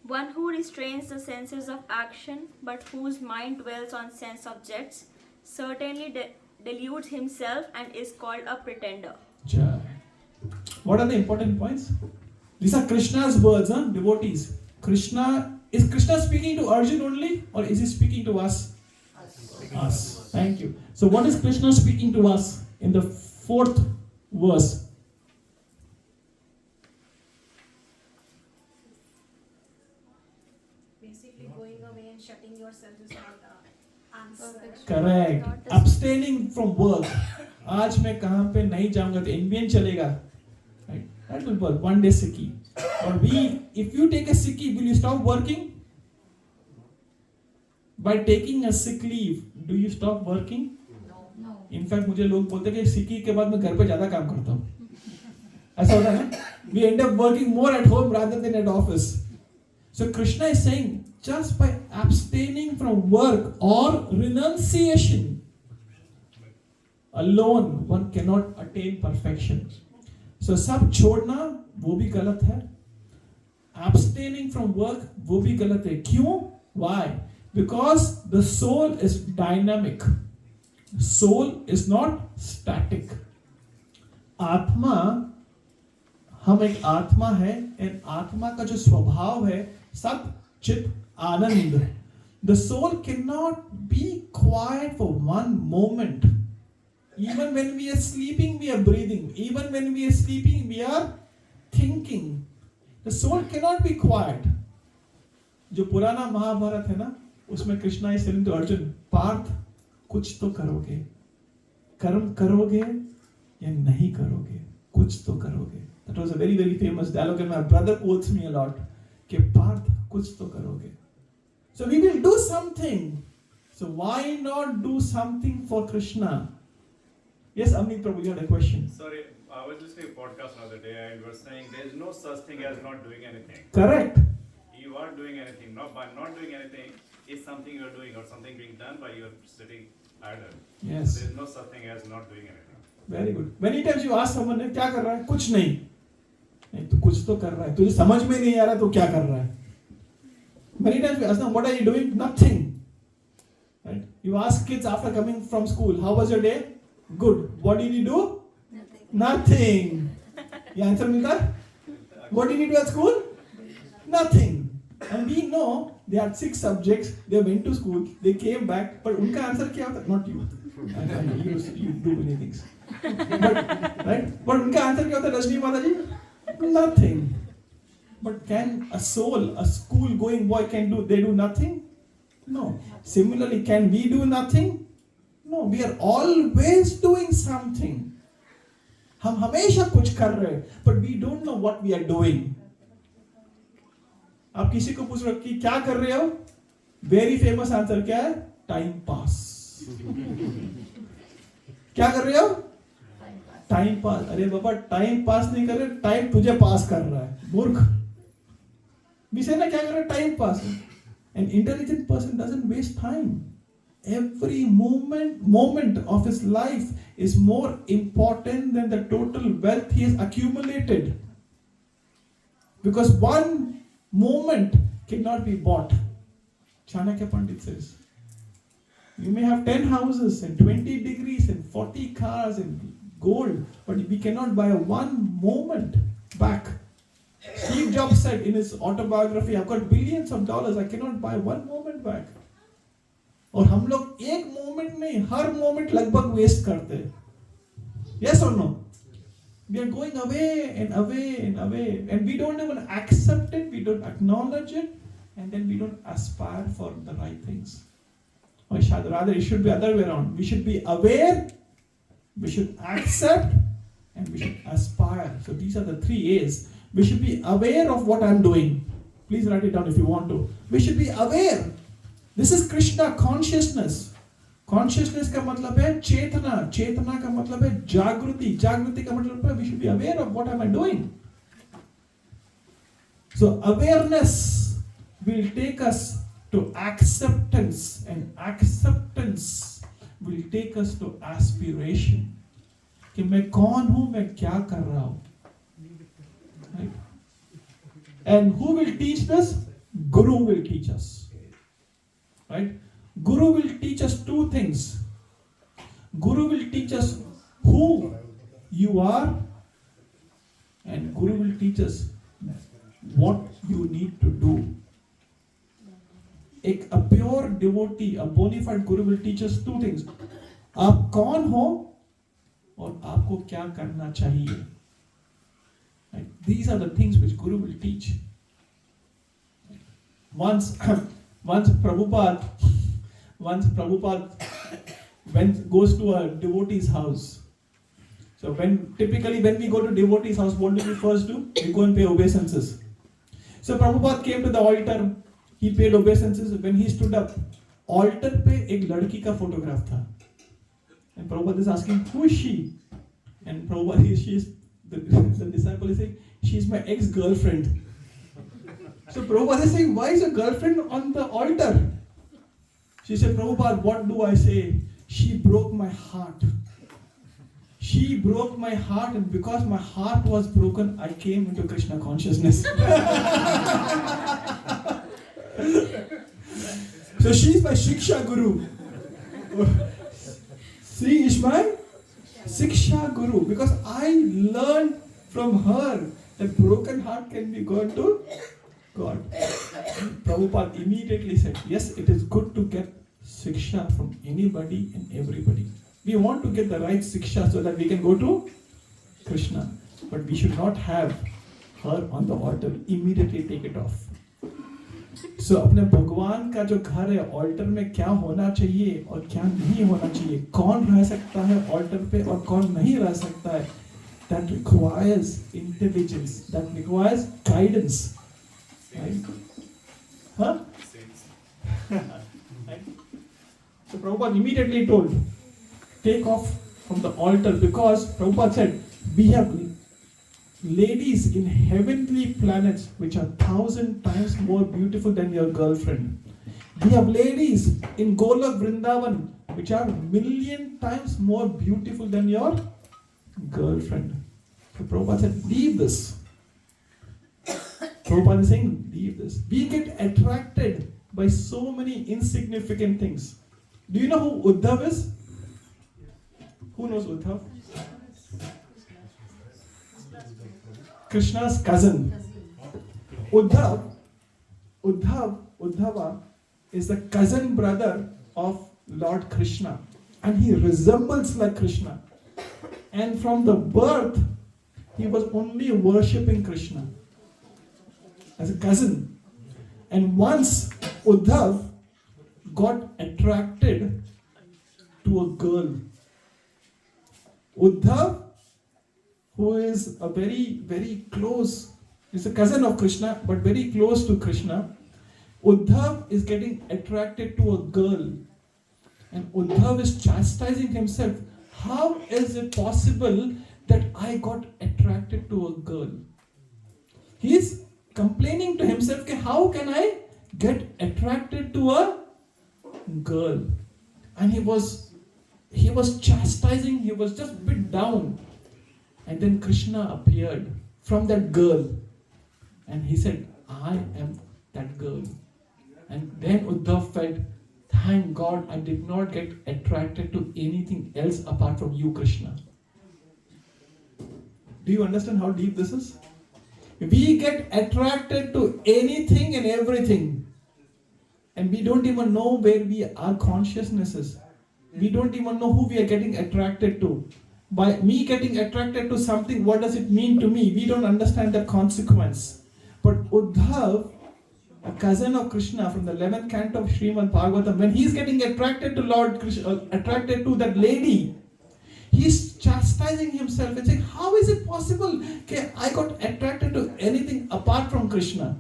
One who restrains the senses of action, but whose mind dwells on sense objects, certainly deludes himself and is called a pretender. What are the important points? These are Krishna's words, devotees. Is Krishna speaking to Arjun only, or is he speaking to us? Us. Thank you. So what is Krishna speaking to us in the 4th verse? Basically, going away and shutting yourself is not the answer. Correct. Abstaining from work. आज मैं कहाँ पे नहीं जाऊँगा तो NBN चलेगा. Right? That will work. 1 day sickie. Or if you take a sickie, will you stop working? By taking a sick leave, do you stop working? No. In fact, मुझे लोग बोलते हैं कि सिक्की के बाद मैं घर पे ज़्यादा काम करता हूँ. ऐसा होता है ना? We end up working more at home rather than at office. So Krishna is saying, just by abstaining from work or renunciation alone, one cannot attain perfection. So सब छोड़ना वो भी गलत है. Abstaining from work वो भी गलत है. क्यों? Why? Because the soul is dynamic. Soul is not static. आत्मा, हम एक आत्मा है, and आत्मा का जो स्वभाव है सत चित आनंद. The soul cannot be quiet for one moment. Even when we are sleeping, we are breathing. Even when we are sleeping, we are thinking. The soul cannot be quiet. जो पुराना महाभारत है ना, उसमें Krishna is telling to Arjun, Partha कुछ तो करोगे, कर्म करोगे या नहीं करोगे, कुछ तो करोगे. That was a very very famous dialogue, and my brother quotes me a lot. कि पार्थ कुछ तो करोगे. So we will do something. So why not do something for Krishna? Yes, Amit Prabhu, you had a question. Sorry, I was listening to a podcast the other day and you were saying there is no such thing as not doing anything. Correct. You are doing anything. Not by not doing anything is something you are doing or something being done by you are sitting idle. Yes. There is no such thing as not doing anything. Very good. Many times you ask someone, क्या कर रहा है? कुछ नहीं. नहीं तो कुछ तो कर रहा है. तुझे समझ में नहीं आ रहा तो क्या कर रहा है? Many times we ask them, what are you doing? Nothing. Right? You ask kids after coming from school, how was your day? Good. What did you do? Nothing. ये आंसर मिलता है? What did you do at school? Nothing. And we know they had 6 subjects, they went to school, they came back, but उनका answer क्या होता? Not you. You do many things. But, right? But उनका answer क्या होता है रजनी माता जी? Nothing. But can a soul, a school-going boy they do nothing? No. Similarly, can we do nothing? No. We are always doing something. हम हमेशा कुछ कर रहे हैं, but we don't know what we are doing. आप किसी को पूछ रहे हो कि क्या कर रहे हो, वेरी फेमस आंसर क्या है, टाइम पास. क्या कर रहे हो, टाइम पास. अरे बाबा टाइम पास नहीं कर रहे, टाइम तुझे पास कर रहा है, मूर्ख. विषय ना क्या कर रहे, time pass. An intelligent person doesn't waste time. Every moment of his life is more important than the total wealth he has accumulated. Because one moment cannot be bought. Chanakya Pandit says, you may have 10 houses and 20 degrees and 40 cars and gold, but we cannot buy one moment back. Steve Jobs said in his autobiography, I've got billions of dollars, I cannot buy one moment back. और हम लोग एक moment नहीं, हर moment लगभग waste करते हैं. Yes or no? We are going away and away and away, and we don't even accept it, we don't acknowledge it, and then we don't aspire for the right things. Or rather, it should be other way around. We should be aware, we should accept, and we should aspire. So these are the 3 A's. We should be aware of what I'm doing. Please write it down if you want to. We should be aware. This is Krishna consciousness. Consciousness का मतलब है चेतना. चेतना का मतलब है जागृति. जागृति का मतलब है we should be aware of what am I doing. So awareness will take us to acceptance, and acceptance will take us to aspiration. कि मैं कौन हूँ, मैं क्या कर रहा हूँ. Right? And who will teach us? Guru will teach us. Right? Guru will teach us 2 things. Guru will teach us who you are, and Guru will teach us what you need to do. A pure devotee, a bona fide Guru will teach us 2 things. आप कौन हो और आपको क्या करना चाहिए. Right? These are the things which Guru will teach. Once Prabhupada goes to a devotee's house. So typically when we go to devotee's house, what do we first do? We go and pay obeisances. So Prabhupada came to the altar, he paid obeisances. When he stood up, altar पे एक लड़की का photograph था. And Prabhupada is asking, who is she? And Prabhupada, the disciple is saying, she is my ex-girlfriend. So Prabhupada is saying, why is your girlfriend on the altar? She said, Prabhupada, what do I say? She broke my heart. She broke my heart, and because my heart was broken, I came into Krishna consciousness. So she is my Shiksha Guru. She is my Shiksha Guru, because I learned from her that broken heart can be gone to God. Prabhupada immediately said, yes, it is good to get Shiksha from anybody and everybody. We want to get the right Shiksha so that we can go to Krishna. But we should not have her on the altar. Immediately take it off. So अपने भगवान का जो घर है, altar में क्या होना चाहिए और क्या नहीं होना चाहिए, कौन रह सकता है altar पे और कौन नहीं रह सकता है, that requires intelligence, that requires guidance. Right? Huh? Right? So Prabhupada immediately told, take off from the altar, because Prabhupada said, we have ladies in heavenly planets which are 1,000 times more beautiful than your girlfriend. We have ladies in Golok Vrindavan which are 1,000,000 times more beautiful than your girlfriend. So Prabhupada said, leave this. Prabhupada is saying, leave this. We get attracted by so many insignificant things. Do you know who Uddhav is? Who knows Uddhav? Krishna's cousin. Uddhava is the cousin brother of Lord Krishna, and he resembles like Krishna. And from the birth, he was only worshipping Krishna as a cousin. And once Uddhav got attracted to a girl. Uddhav who is a very, very close, is a cousin of Krishna, but very close to Krishna. Uddhav is getting attracted to a girl, and Uddhav is chastising himself. How is it possible that I got attracted to a girl? He is complaining to himself, how can I get attracted to a girl? And he was chastising, he was just a bit down. And then Krishna appeared from that girl. And he said, I am that girl. And then Uddhav felt, thank God I did not get attracted to anything else apart from you, Krishna. Do you understand how deep this is? We get attracted to anything and everything. And we don't even know where our consciousness is. We don't even know who we are getting attracted to. By me getting attracted to something, what does it mean to me? We don't understand the consequence. But Uddhav, a cousin of Krishna from the 11th canto of Srimad Bhagavatam, when he's getting attracted to Lord Krishna, attracted to that lady, he's chastising himself and saying, how is it possible? Okay, I got attracted to anything apart from Krishna.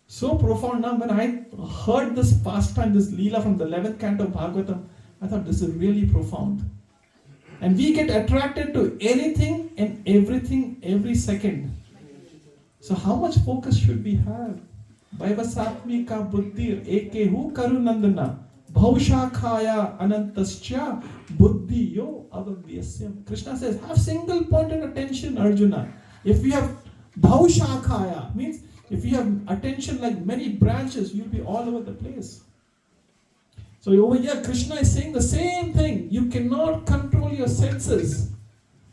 So profound. Now when I heard this pastime, this Leela from the 11th canto of Bhagavatam, I thought this is really profound. And we get attracted to anything and everything every second. So how much focus should we have? Vaivasatmika buddhir ekehu karunandana bhaushakhaya anantascha buddhiyo avavyasya. Krishna says, have single pointed attention, Arjuna. If we have bhaushakhaya, means if you have attention like many branches, you'll be all over the place. So over here, Krishna is saying the same thing. You cannot control your senses.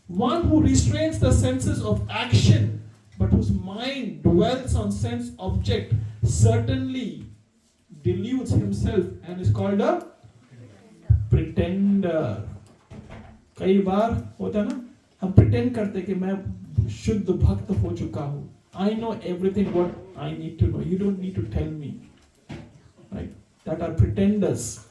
One who restrains the senses of action, but whose mind dwells on sense object, certainly deludes himself and is called a pretender. कई बार होता है ना, हम pretend करते कि मैं शुद्ध भक्त हो चुका हूँ. I know everything what I need to know. You don't need to tell me. Right? That are pretenders.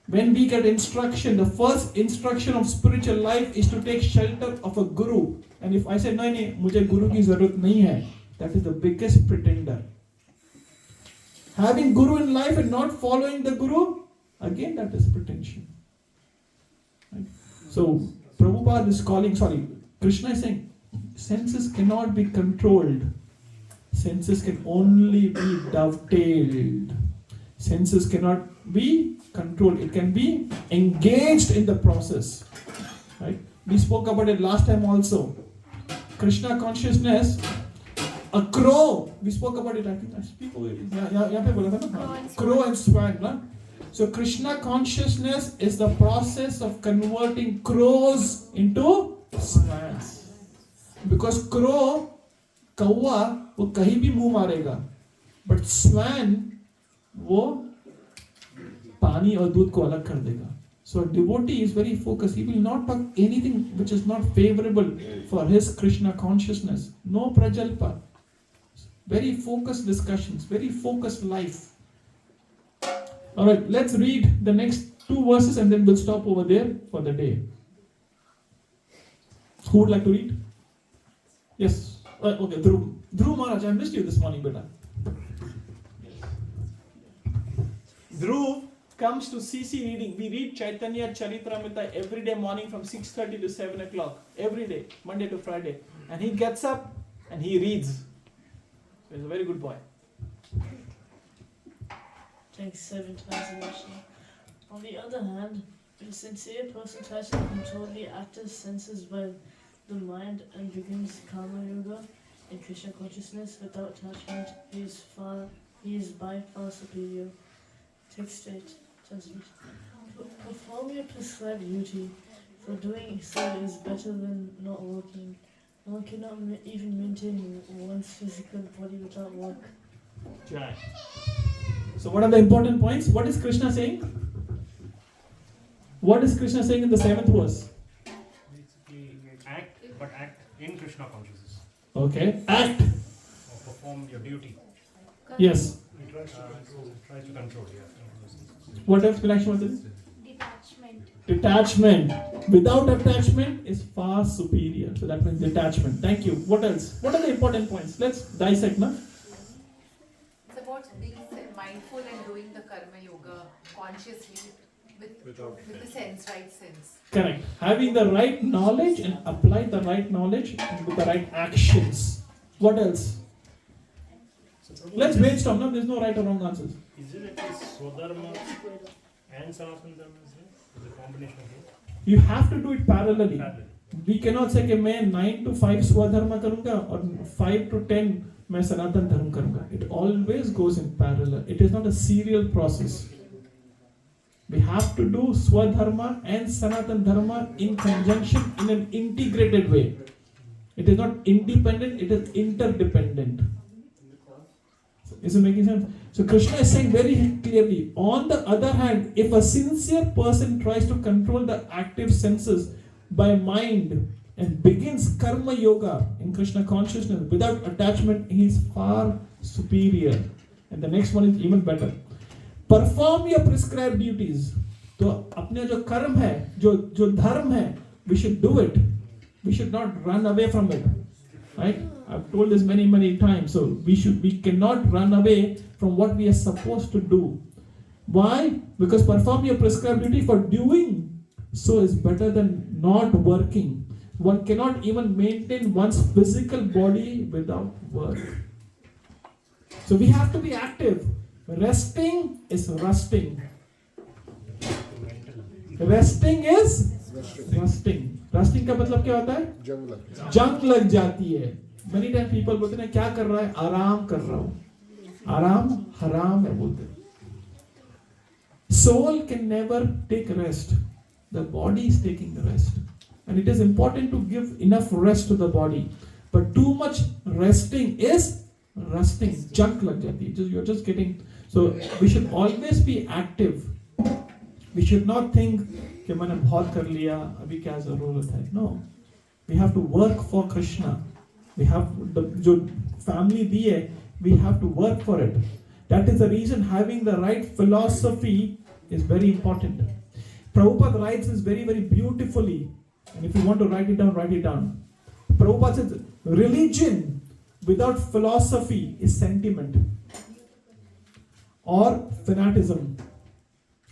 When we get instruction, the first instruction of spiritual life is to take shelter of a guru. And if I say, no, mujhe guru ki zarurat nahi hai, that is the biggest pretender. Having guru in life and not following the guru, again that is pretension. Right? So, Prabhupada is Krishna is saying, senses cannot be controlled. Senses can only be dovetailed. Senses cannot be controlled. It can be engaged in the process. Right? We spoke about it last time also. Krishna consciousness, a crow. We spoke about it. I think I speak over it. Crow and swan. Na? So Krishna consciousness is the process of converting crows into swans. Because crow, कौवा, वो कहीं भी मुंह मारेगा, but swan, वो पानी और दूध को अलग कर देगा. So a devotee is very focused. He will not talk anything which is not favorable for his Krishna consciousness. No prajalpa. Very focused discussions, very focused life. Alright, let's read the next 2 verses and then we'll stop over there for the day. Who would like to read? Yes. Okay, Dhruv. Dhruv Maharaj, I missed you this morning, beta. Dhruv comes to CC reading. We read Chaitanya Charitamrita every day morning from 6:30 to 7 o'clock. Every day, Monday to Friday. And he gets up and he reads. So he's a very good boy. Takes 7 times a day. On the other hand, if a sincere person tries to control the active senses by the mind and begins karma yoga and Krishna consciousness without attachment, he is by far superior. Text 8. Translation. Perform your prescribed duty, for doing so is better than not working. One cannot even maintain one's physical body without work. Jai. So what are the important points? What is Krishna saying? What is Krishna saying in the 7th verse? Act in Krishna consciousness. Okay. Act. Or perform your duty. Yes. Try to control, yeah. What else, Milakshmi? Detachment. Detachment. Detachment. Without attachment is far superior. So that means detachment. Thank you. What else? What are the important points? Let's dissect now. It's about being mindful and doing the karma yoga consciously with the sense, right sense. Correct. Having the right knowledge and apply the right knowledge with the right actions. What else? Let's brainstorm. No, there's no right or wrong answers. Is it Swadharma and Sanatana Dharma? Is it a combination of both? You have to do it parallelly. We cannot say कि मैं 9 to 5 स्वधर्म करूँगा और 5 to 10 मैं सनातन धर्म करूँगा. It always goes in parallel. It is not a serial process. We have to do Swadharma and Sanatan Dharma in conjunction in an integrated way. It is not independent, it is interdependent. Is it making sense? So Krishna is saying very clearly, on the other hand, if a sincere person tries to control the active senses by mind and begins karma yoga in Krishna consciousness without attachment, he is far superior. And the next one is even better. Perform your prescribed duties. तो अपने जो कर्म है, जो धर्म है, we should do it. We should not run away from it. Right? I've told this many times. So we cannot run away from what we are supposed to do. Why? Because perform your prescribed duty, for doing so is better than not working. One cannot even maintain one's physical body without work. So we have to be active. Resting is rusting. Resting is rusting. Rusting का मतलब क्या होता है? जंग लग जाती है. Many times people बोलते हैं क्या कर रहा है? आराम कर रहा हूँ. आराम हराम है बोलते हैं. Soul can never take rest. The body is taking the rest. And it is important to give enough rest to the body. But too much resting is rusting. Junk lag jati hai. You're just getting. So we should always be active. We should not think कि मैंने बहुत कर लिया, अभी क्या ज़रूरत है. No. We have to work for Krishna. We have जो family दी है, we have to work for it. That is the reason having the right philosophy is very important. Prabhupada writes this very beautifully. And if you want to write it down, write it down. Prabhupada says, religion without philosophy is sentiment or fanaticism.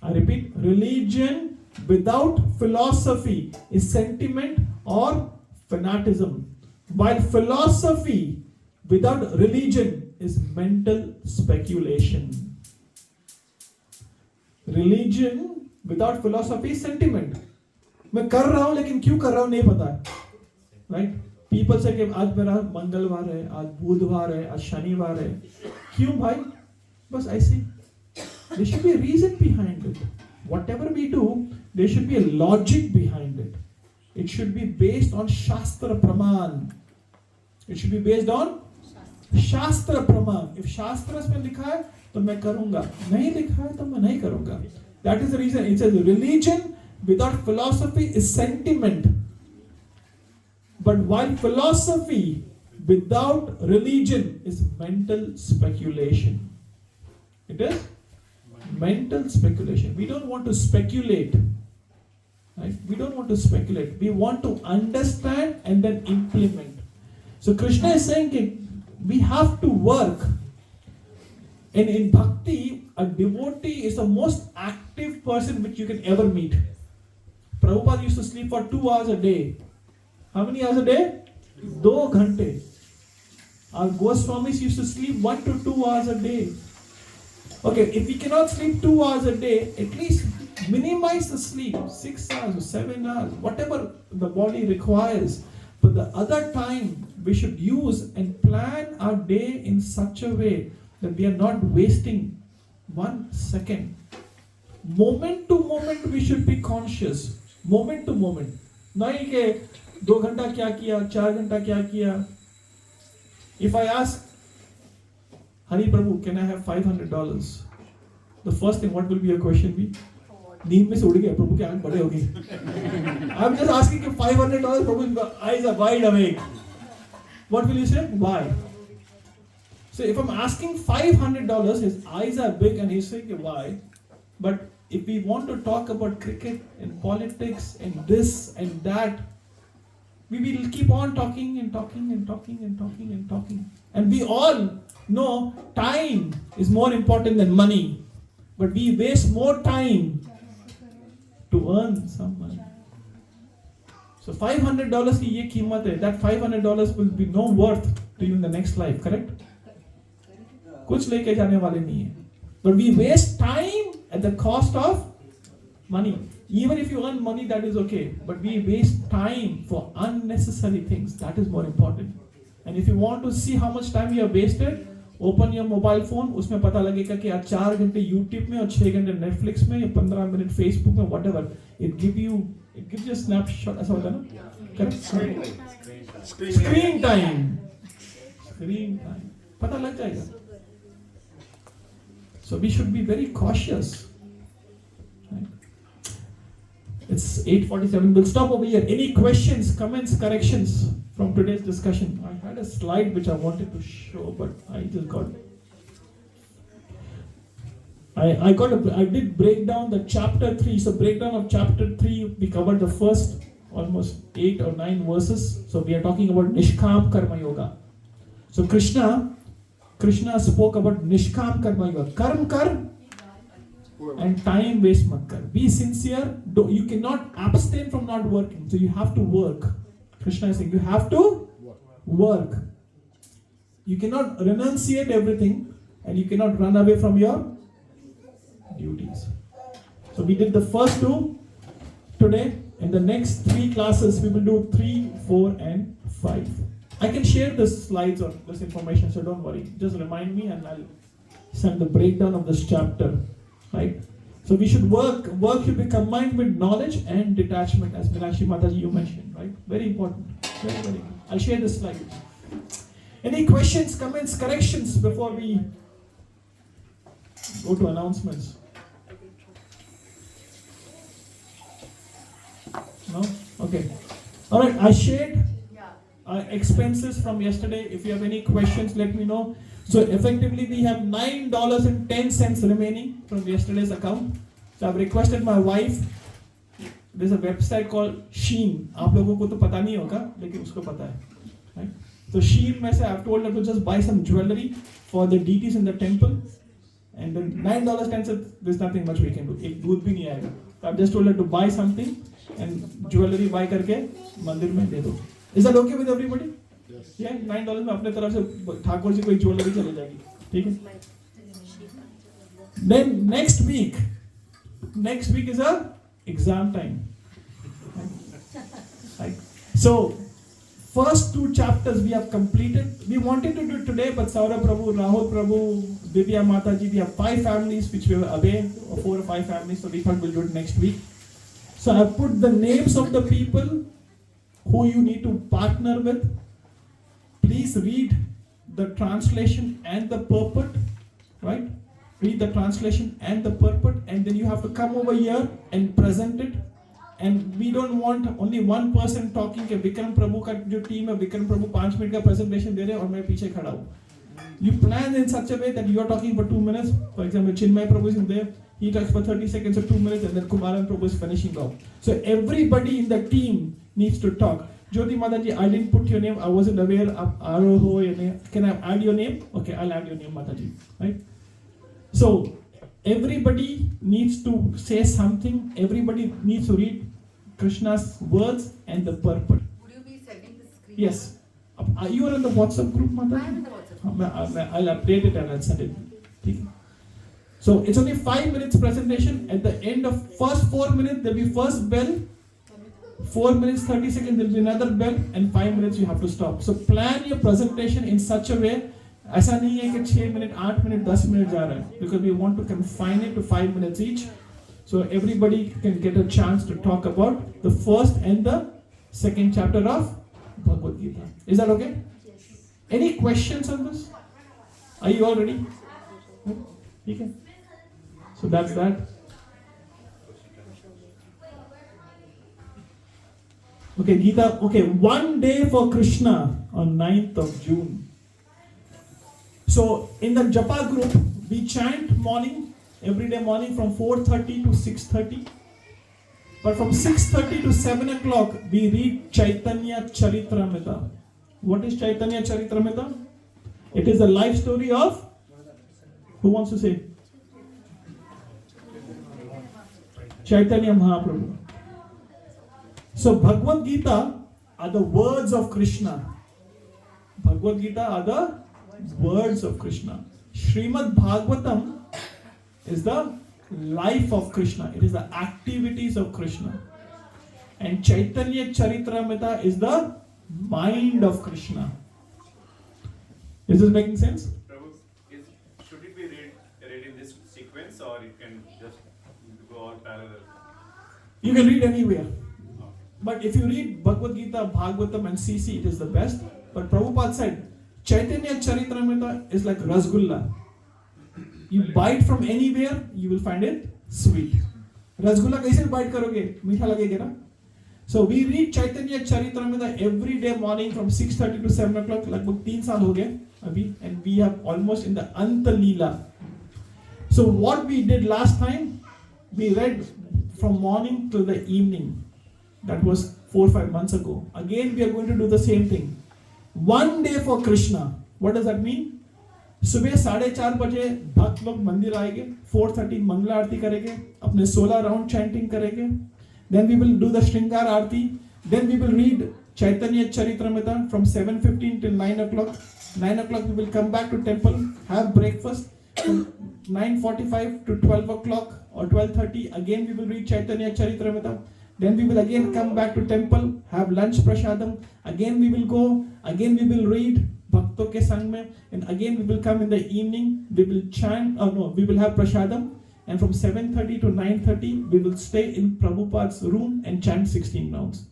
I repeat, religion without philosophy is sentiment or fanaticism. While philosophy without religion is mental speculation. Religion without philosophy is sentiment. मैं कर रहा हूँ लेकिन क्यों कर रहा हूँ नहीं पता. Right? People say कि आज मेरा मंगलवार है, आज बुधवार है, आज शनिवार है. क्यों भाई? बस ऐसे. There should be a reason behind it. Whatever we do, there should be a logic behind it. It should be based on Shastra Praman. It should be based on Shastra Praman. If Shastras में लिखा है तो मैं करूँगा. नहीं लिखा है तो मैं नहीं करूँगा. That is the reason. It says religion without philosophy is sentiment. But while philosophy without religion is mental speculation. It is mental speculation. We don't want to speculate. Right? We don't want to speculate. We want to understand and then implement. So Krishna is saying we have to work. And in bhakti, a devotee is the most active person which you can ever meet. Prabhupada used to sleep for 2 hours a day. How many hours a day? 2 ghante. Our Goswamis used to sleep 1 to 2 hours a day. Okay, if we cannot sleep 2 hours a day, at least minimize the sleep. 6 hours or 7 hours, whatever the body requires. But the other time, we should use and plan our day in such a way that we are not wasting 1 second. Moment to moment, we should be conscious. Moment to moment. नहीं कि 2 घंटा क्या किया, 4 घंटा क्या किया. If I ask, Hari Prabhu, can I have $500? The first thing, what will be your question be? नींद में से उड़ गया, प्रभु की आंख बड़े हो गई. I'm just asking you $500, Prabhu's eyes are wide awake. What will you say? Why? So if I'm asking $500, his eyes are big and he's saying why? But if we want to talk about cricket and politics and this and that, we will keep on talking and talking and talking and talking and talking. And we all know time is more important than money. But we waste more time to earn some money. So $500 की ये कीमत है. That $500 will be no worth to you in the next life, correct? कुछ लेके जाने वाले नहीं है. But we waste time at the cost of money. Even if you earn money, that is okay. But we waste time for unnecessary things. That is more important. And if you want to see how much time you have wasted, open your mobile phone. उसमें पता लगेगा कि आज 4 घंटे YouTube में और 6 घंटे Netflix में या 15 मिनट Facebook में, whatever. It gives you a snapshot. ऐसा होता है ना? Correct? Screen time. पता लग जाएगा. So we should be very cautious. Right? It's 8:47. We'll stop over here. Any questions, comments, corrections from today's discussion? I had a slide which I wanted to show, but I just got. I did break down the chapter 3. So breakdown of chapter 3, we covered the first almost 8 or 9 verses. So we are talking about Nishkam Karma Yoga. So Krishna spoke about Nishkam Karma Yoga. Karm kar and time waste mat kar. Be sincere. You cannot abstain from not working. So you have to work. Krishna is saying you have to work. You cannot renunciate everything and you cannot run away from your duties. So we did the first 2 today. In the next 3 classes, we will do 3, 4 and 5. I can share the slides or this information, so don't worry. Just remind me and I'll send the breakdown of this chapter. Right? So we should work should be combined with knowledge and detachment, as Meenakshi Mataji you mentioned, right? Very important. Very, very good. I'll share the slide. Any questions, comments, corrections before we go to announcements? No? Okay. Alright, I shared expenses from yesterday. If you have any questions, let me know. So effectively we have $9.10 remaining from yesterday's account. So I've requested my wife. There's a website called Sheen. आप लोगों को तो पता नहीं होगा, लेकिन उसको पता है. Right? So Sheen में से I've told her to just buy some jewelry for the deities in the temple. And then $9.10, there's nothing much we can do. एक दूध भी नहीं आएगा. So I've just told her to buy something and jewelry buy करके मंदिर में दे दो. Is that okay with everybody? Yes. Yeah, $9 में अपने तरफ से ठाकुर जी को एक ज्वेलरी चली जाएगी. ठीक है? Then next week is a exam time. Right? So first 2 chapters we have completed. We wanted to do it today, but Saurabh Prabhu, Rahul Prabhu, Divya Mataji, we have 5 families which we were away, 4 or 5 families, so we thought we'll do it next week. So I put the names of the people who you need to partner with. Please read the translation and the purport, right? Read the translation and the purport, and then you have to come over here and present it. And we don't want only one person talking कि विक्रम प्रभु का जो team है विक्रम प्रभु 5 minute का presentation दे रहे हैं और मैं पीछे खड़ा हूँ. You plan in such a way that you are talking for 2 minutes. For example, Chinmay Prabhu is in there. He talks for 30 seconds or 2 minutes, and then Kumaran Prabhu is finishing off. So everybody in the team needs to talk. Jyoti Mataji, I didn't put your name. I wasn't aware of Aroho. Your name. Can I add your name? Okay, I'll add your name, Mataji. Right? So everybody needs to say something. Everybody needs to read Krishna's words and the purport. Would you be sending the screen? Yes. You are in the WhatsApp group, Mataji? I am in the WhatsApp group. I'll update it and I'll send it. Okay. So it's only 5 minutes presentation. At the end of first 4 minutes, there'll be first bell. 4 minutes, 30 seconds, there'll be another bell, and 5 minutes you have to stop. So plan your presentation in such a way. ऐसा नहीं है कि 6 minute, 8 minute, 10 minute जा रहा है. Because we want to confine it to 5 minutes each. So everybody can get a chance to talk about the first and the second chapter of Bhagavad Gita. Is that okay? Yes. Any questions on this? Are you all ready? Okay. So that's that. Okay, Gita. Okay, one day for Krishna on 9th of June. So in the Japa group, we chant morning every day morning from 4:30 to 6:30. But from 6:30 to 7 o'clock, we read Chaitanya Charitamrita. What is Chaitanya Charitamrita? It is the life story of, who wants to say? Chaitanya Mahaprabhu. So Bhagavad Gita are the words of Krishna. Bhagavad Gita are the words of Krishna. Srimad Bhagavatam is the life of Krishna. It is the activities of Krishna. And Chaitanya Charitamrita is the mind of Krishna. Is this making sense? Prabhu, should it be read in this sequence, or it can just go all parallel? You can read anywhere. But if you read Bhagavad Gita, Bhagavatam and CC, it is the best. But Prabhupada said, Chaitanya Charitamrita is like Rasgulla. You bite from anywhere, you will find it sweet. Rasgulla kaise bite karoge? Meetha lagega na? So we read Chaitanya Charitamrita every day morning from 6:30 to 7 o'clock. Lagbhag 3 saal ho gaye abhi, and we are almost in the Anta Leela. So what we did last time, we read from morning till the evening. That was 4 or 5 months ago. Again we are going to do the same thing. One day for Krishna. What does that mean? सुबह 4:30 बजे भक्त लोग मंदिर आएंगे, 4:30 मंगला आरती करेंगे, अपने 16 round chanting करेंगे. Then we will do the Shringar Aarti. Then we will read Chaitanya Charitamrita from 7:15 till 9 o'clock. 9 o'clock we will come back to temple, have breakfast. From 9:45 to 12 o'clock or 12:30 again we will read Chaitanya Charitamrita. Then we will again come back to temple, have lunch prasadam. Again we will go, again we will read Bhakto ke sang mein, and again we will come in the evening, we will chant, we will have prasadam, and from 7:30 to 9:30 we will stay in Prabhupada's room and chant 16 rounds.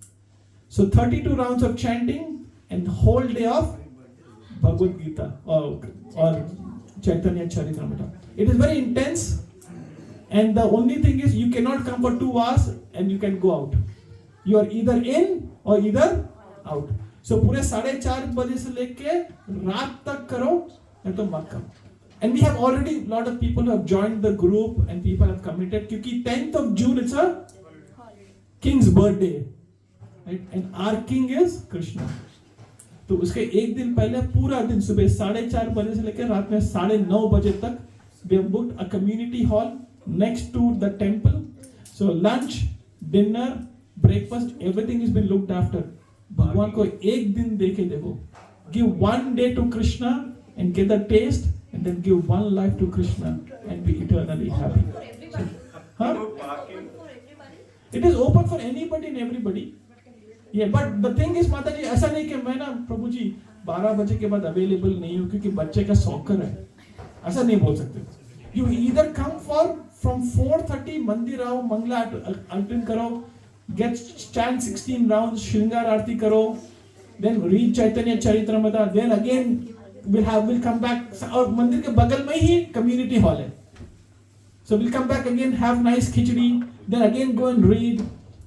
So 32 rounds of chanting and whole day of Bhagavad Gita or Chaitanya Charitamrita. It is very intense, and the only thing is you cannot come for 2 hours and you can go out. You are either in or either out. So पूरे 4:30 बजे से लेके रात तक करो, नहीं तो मत करो. And we have already a lot of people who have joined the group and people have committed. क्योंकि 10th of June it's a king's birthday, right? And our king is Krishna. तो उसके एक दिन पहले पूरा दिन सुबह 4:30 बजे से लेकर रात में 9:30 बजे तक we have booked a community hall next to the temple. So lunch, dinner, breakfast, everything has been looked after. भगवान को एक दिन देके देखो. Give one day to Krishna and get the taste, and then give one life to Krishna and be eternally happy. Huh? It is open for anybody and everybody. Yeah, but the thing is, माता जी, ऐसा नहीं कि मैं ना प्रभु जी 12 बजे के बाद available नहीं हूँ क्योंकि बच्चे का सॉकर है. ऐसा नहीं बोल सकते. You either come from 4:30 मंदिर आओ, मंगला अटेंड करो, get chant 16 rounds, Shringar Aarti karo, then read Chaitanya Charitamrita, then again we'll come back. और मंदिर के बगल में ही community hall है. So we'll come back again, have nice khichdi, then again go and read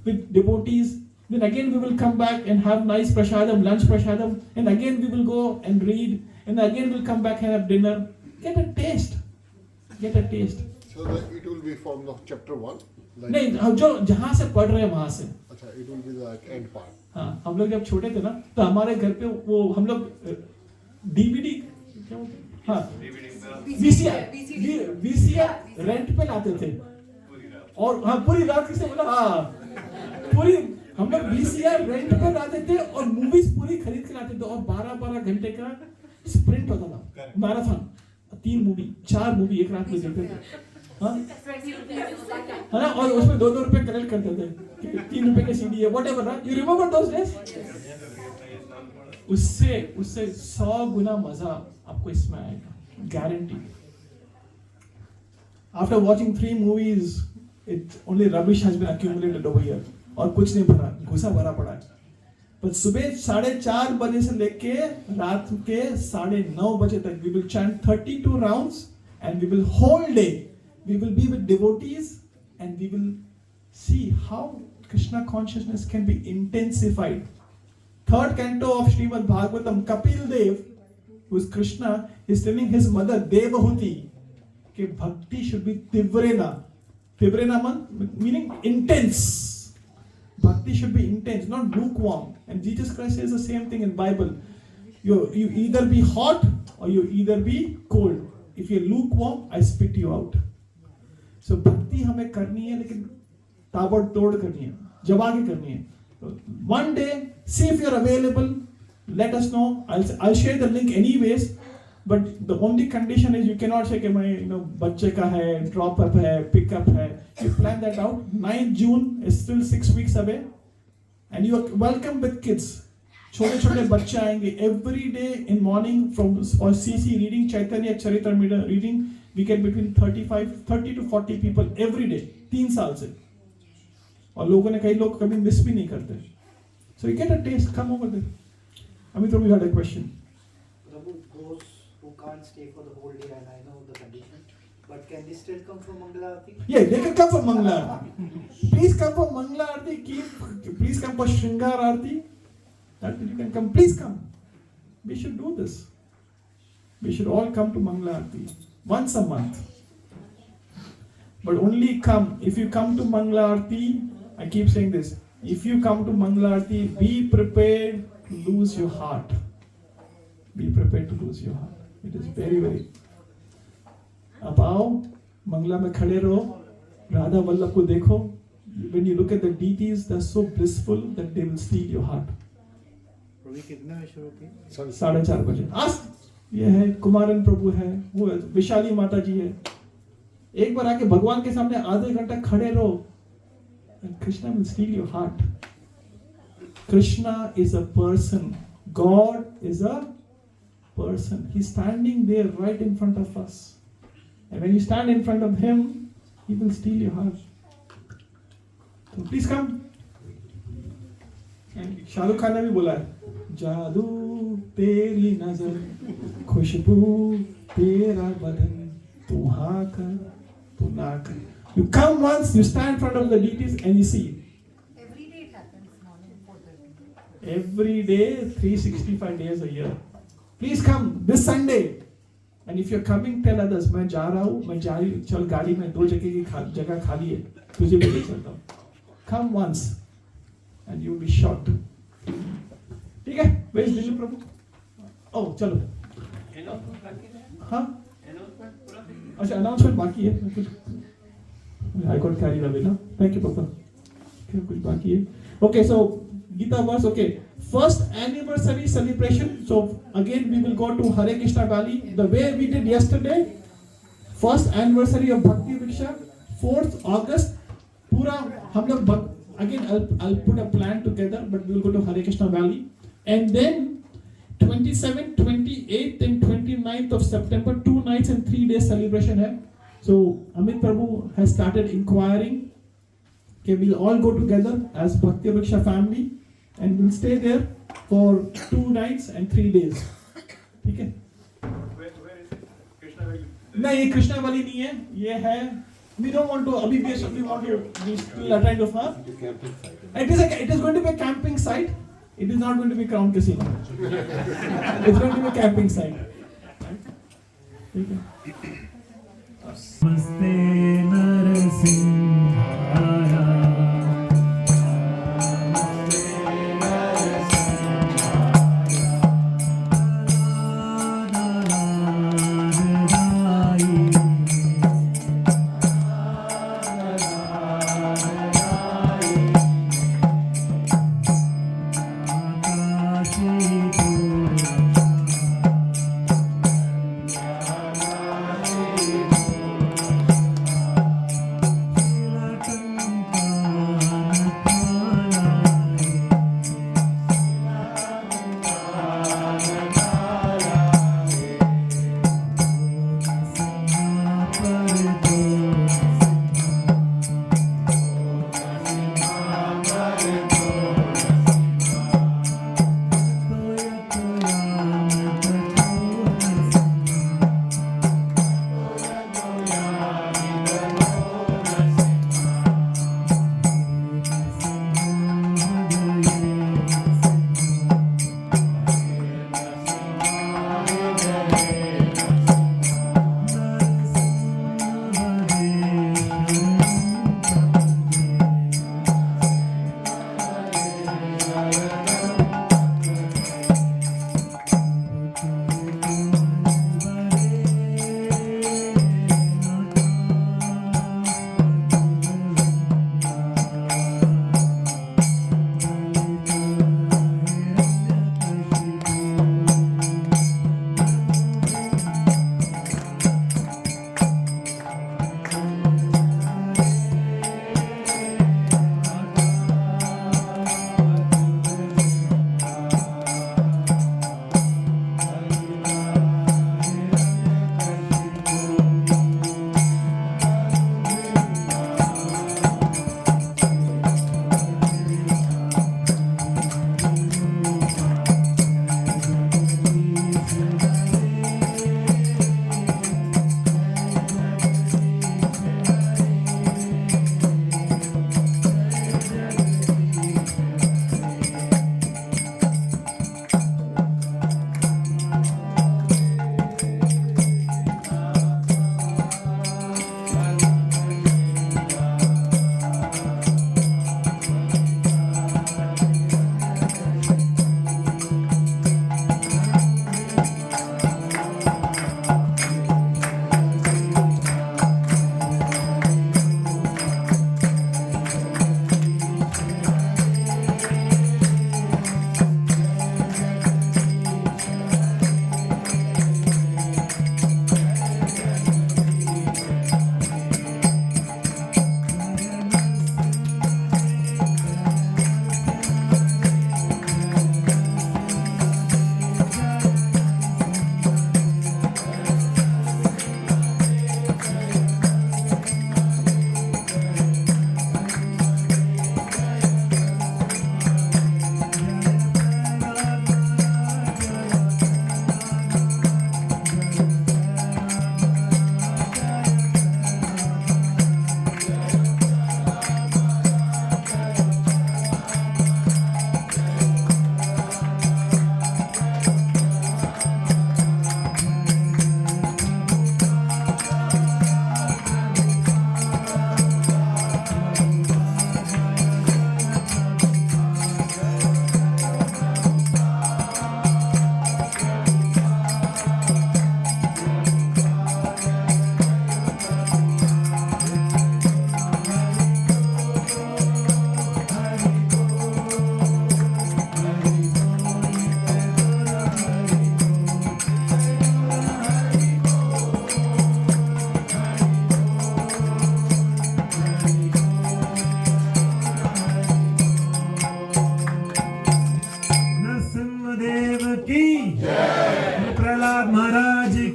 with devotees. Then again we will come back and have nice prasadam, lunch prasadam, and again we will go and read, and again we'll come back and have dinner. Get a taste. So it will be from the chapter 1. नहीं, जो जहाँ से पढ़ रहे हैं वहाँ से. अच्छा, it will be the end part. हाँ, हम लोग जब छोटे थे ना, तो हमारे घर पे वो हम लोग DVD, हाँ, VCR रेंट पे लाते थे. और हाँ, पूरी रात किसे बोला, हाँ, पूरी हम लोग VCR रेंट पे लाते थे और मूवीज पूरी खरीद के लाते थे और 12-12 घंटे का स्प्रिंट होता था, मैराथन. 3 मूवी 4 मूवी एक रात में देखते थे. हाँ ना, और उसमें 2-2 रुपए कलेक्ट करते थे, 3 रुपए के CD है, whatever ना. You remember those days? उससे 100 गुना मजा आपको इसमें आएगा, guarantee. After watching 3 movies, only rubbish has been accumulated over here. और कुछ नहीं पड़ा, घुसा भरा पड़ा है. पर सुबह 4:30 बजे से लेके रात के 9:30 बजे तक we will chant 32 rounds and we will whole day we will be with devotees and we will see how Krishna consciousness can be intensified. 3rd canto of Srimad Bhagavatam, Kapil Dev, who is Krishna, is telling his mother Devahuti कि भक्ति should be tivrena. Tivrena meaning intense. Bhakti should be intense, not lukewarm. And Jesus Christ says the same thing in Bible. You either be hot or you either be cold. If you're lukewarm, I spit you out. So bhakti हमें करनी है, लेकिन ताबड़तोड़ करनी है, जमा के करनी है. One day, see if you're available. Let us know. I'll share the link anyways. But the only condition is you cannot say कि मैं बच्चे का है, drop up है, pick up है. You plan that out. 9th June is still 6 weeks away, and you are welcome with kids. छोटे-छोटे बच्चे आएंगे. Every day in morning from for CC reading, Chaitanya Charitamrita reading, we get between 30 to 40 people every day. 3 साल से. और लोगों ने कई लोग कभी मिस भी नहीं करते. So you get a taste. Come over there. Amit, you had a question. Prabhu, those who can't stay for the whole day, and I know the condition, but can they still come for Mangala Aarti? Yeah, they can come for Mangala Aarti. Please come for Mangala Aarti. Please come for Shringar Aarti. That you can come. Please come. We should do this. We should all come to Mangala Aarti once a month. But only come. If you come to Mangala Aarti, I keep saying this. If you come to Mangala Aarti, be prepared to lose your heart. Be prepared to lose your heart. It is very, very. अब आओ, मंगला में खड़े रहो, राधा वल्लभ को देखो. When you look at the deities, they're so blissful that they will steal your heart. कितना बजे शुरू होती है? 4:30 बजे. आज ये है कुमारन प्रभु है, वो है विशाली माता जी है. एक बार आके भगवान के सामने आधे घंटा खड़े रहो, and Krishna will steal your heart. Krishna is a person. God is a person. He's standing there right in front of us. And when you stand in front of him, he will steal your heart. So please come. And Shahrukh Khan ने भी बोला है, जादू तेरी नजर, खुशबू तेरा बदन, तू हाँ कर, तू ना कर. You come once, you stand in front of the deities and you see. Every day it happens, morning 4:30. Every day, 365 days a year. Please come this Sunday. And if you're coming, tell others, मैं जा रहा हूँ, मैं जा रही, चल गाड़ी में 2 जगह खाली है, तुझे भी ले चलता हूँ. Come once, and you'll be shocked. ठीक है? Where is Dilip Prabhu? Oh, चलो. हाँ? अच्छा, announcement बाकी है. I got carried away now. Thank you, Papa. कुछ बाकी है. Okay, so Gita verse. Okay. First anniversary celebration. So again we will go to Hare Krishna Valley. The way we did yesterday. First anniversary of Bhakti Vriksha. 4th August. पूरा हम लोग again I'll put a plan together, but we will go to Hare Krishna Valley. And then 27th, 28th and 29th of September, 2 nights and 3 days celebration hai. So Amit Prabhu has started inquiring. Okay, we'll all go together as Bhakti Vriksha family and we'll stay there for 2 nights and 3 days. Okay? Where is it? Krishna Valley? No, ये Krishna Valley नहीं है. ये है. We don't want to. अभी we want to. We still attend of her. It is going to be a camping site. It is not going to be Crown Casino. It's going to be a camping site. Okay. Namaste Narasimhaya.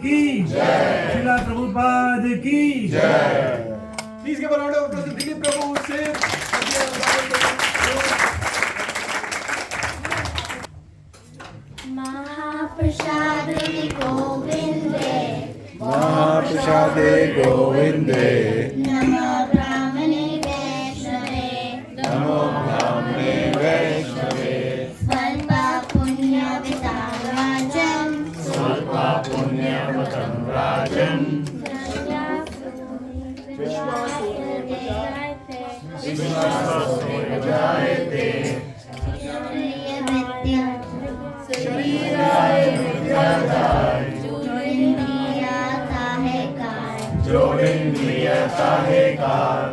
की जय, श्रीला प्रभुपाद की जय। Please give a round of applause to Dilip Prabhu, Sir. Mahaprasade Govinde, महाप्रसादे गोविंदे Namo Brahmane Vaishnave, नमो ब्राह्मणे वैष्णवे Svalpa Punyavatam Rajan, स्वल्पा पुण्यवतं राजन् विश्वासो जायते शरीराय विद्यादाय जो इंद्रियता है काल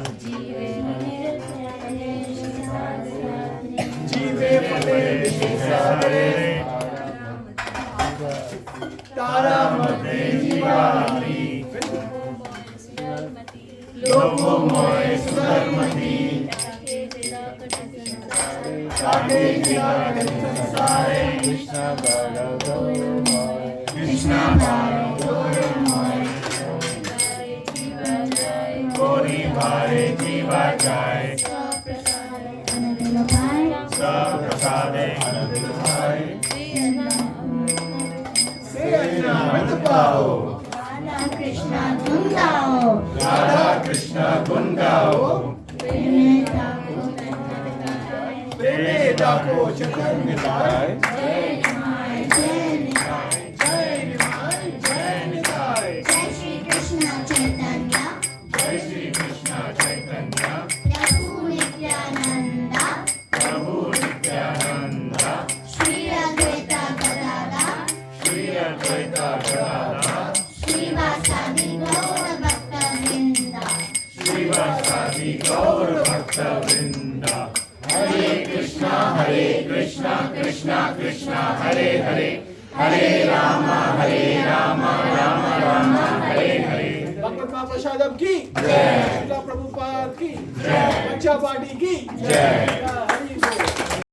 जीवे फले विशेषारे तारा मते जीवाली लोगों मोए सुधर्मति सारे जीवन संसारे कृष्णा बारो गोरी भारे जीवा जाए सब प्रसादे आनंद भाई से अमृत पाओ Radha Krishna Gun Gao, Radha Krishna गुण गाओ प्रेता को चक्कर मिलाए Jai Nimai, Jai Nimai, जय निमाय जय Nitai Jai Shri Krishna Chaitanya, जय श्री कृष्ण चैतन्य Prabhu Nityananda, प्रभु Nityanand Shri Advaita Gadada, Shri Advaita Gadadhar Srivasadi Gaura Bhakta Vrinda, श्रीवासादि गौर भक्त वृंद हरे कृष्णा कृष्णा कृष्णा हरे हरे हरे राम राम राम हरे हरे Bhagavad Prabhupada की जय, श्रीला प्रभुपाद की जय, बच्चा पार्टी की जय।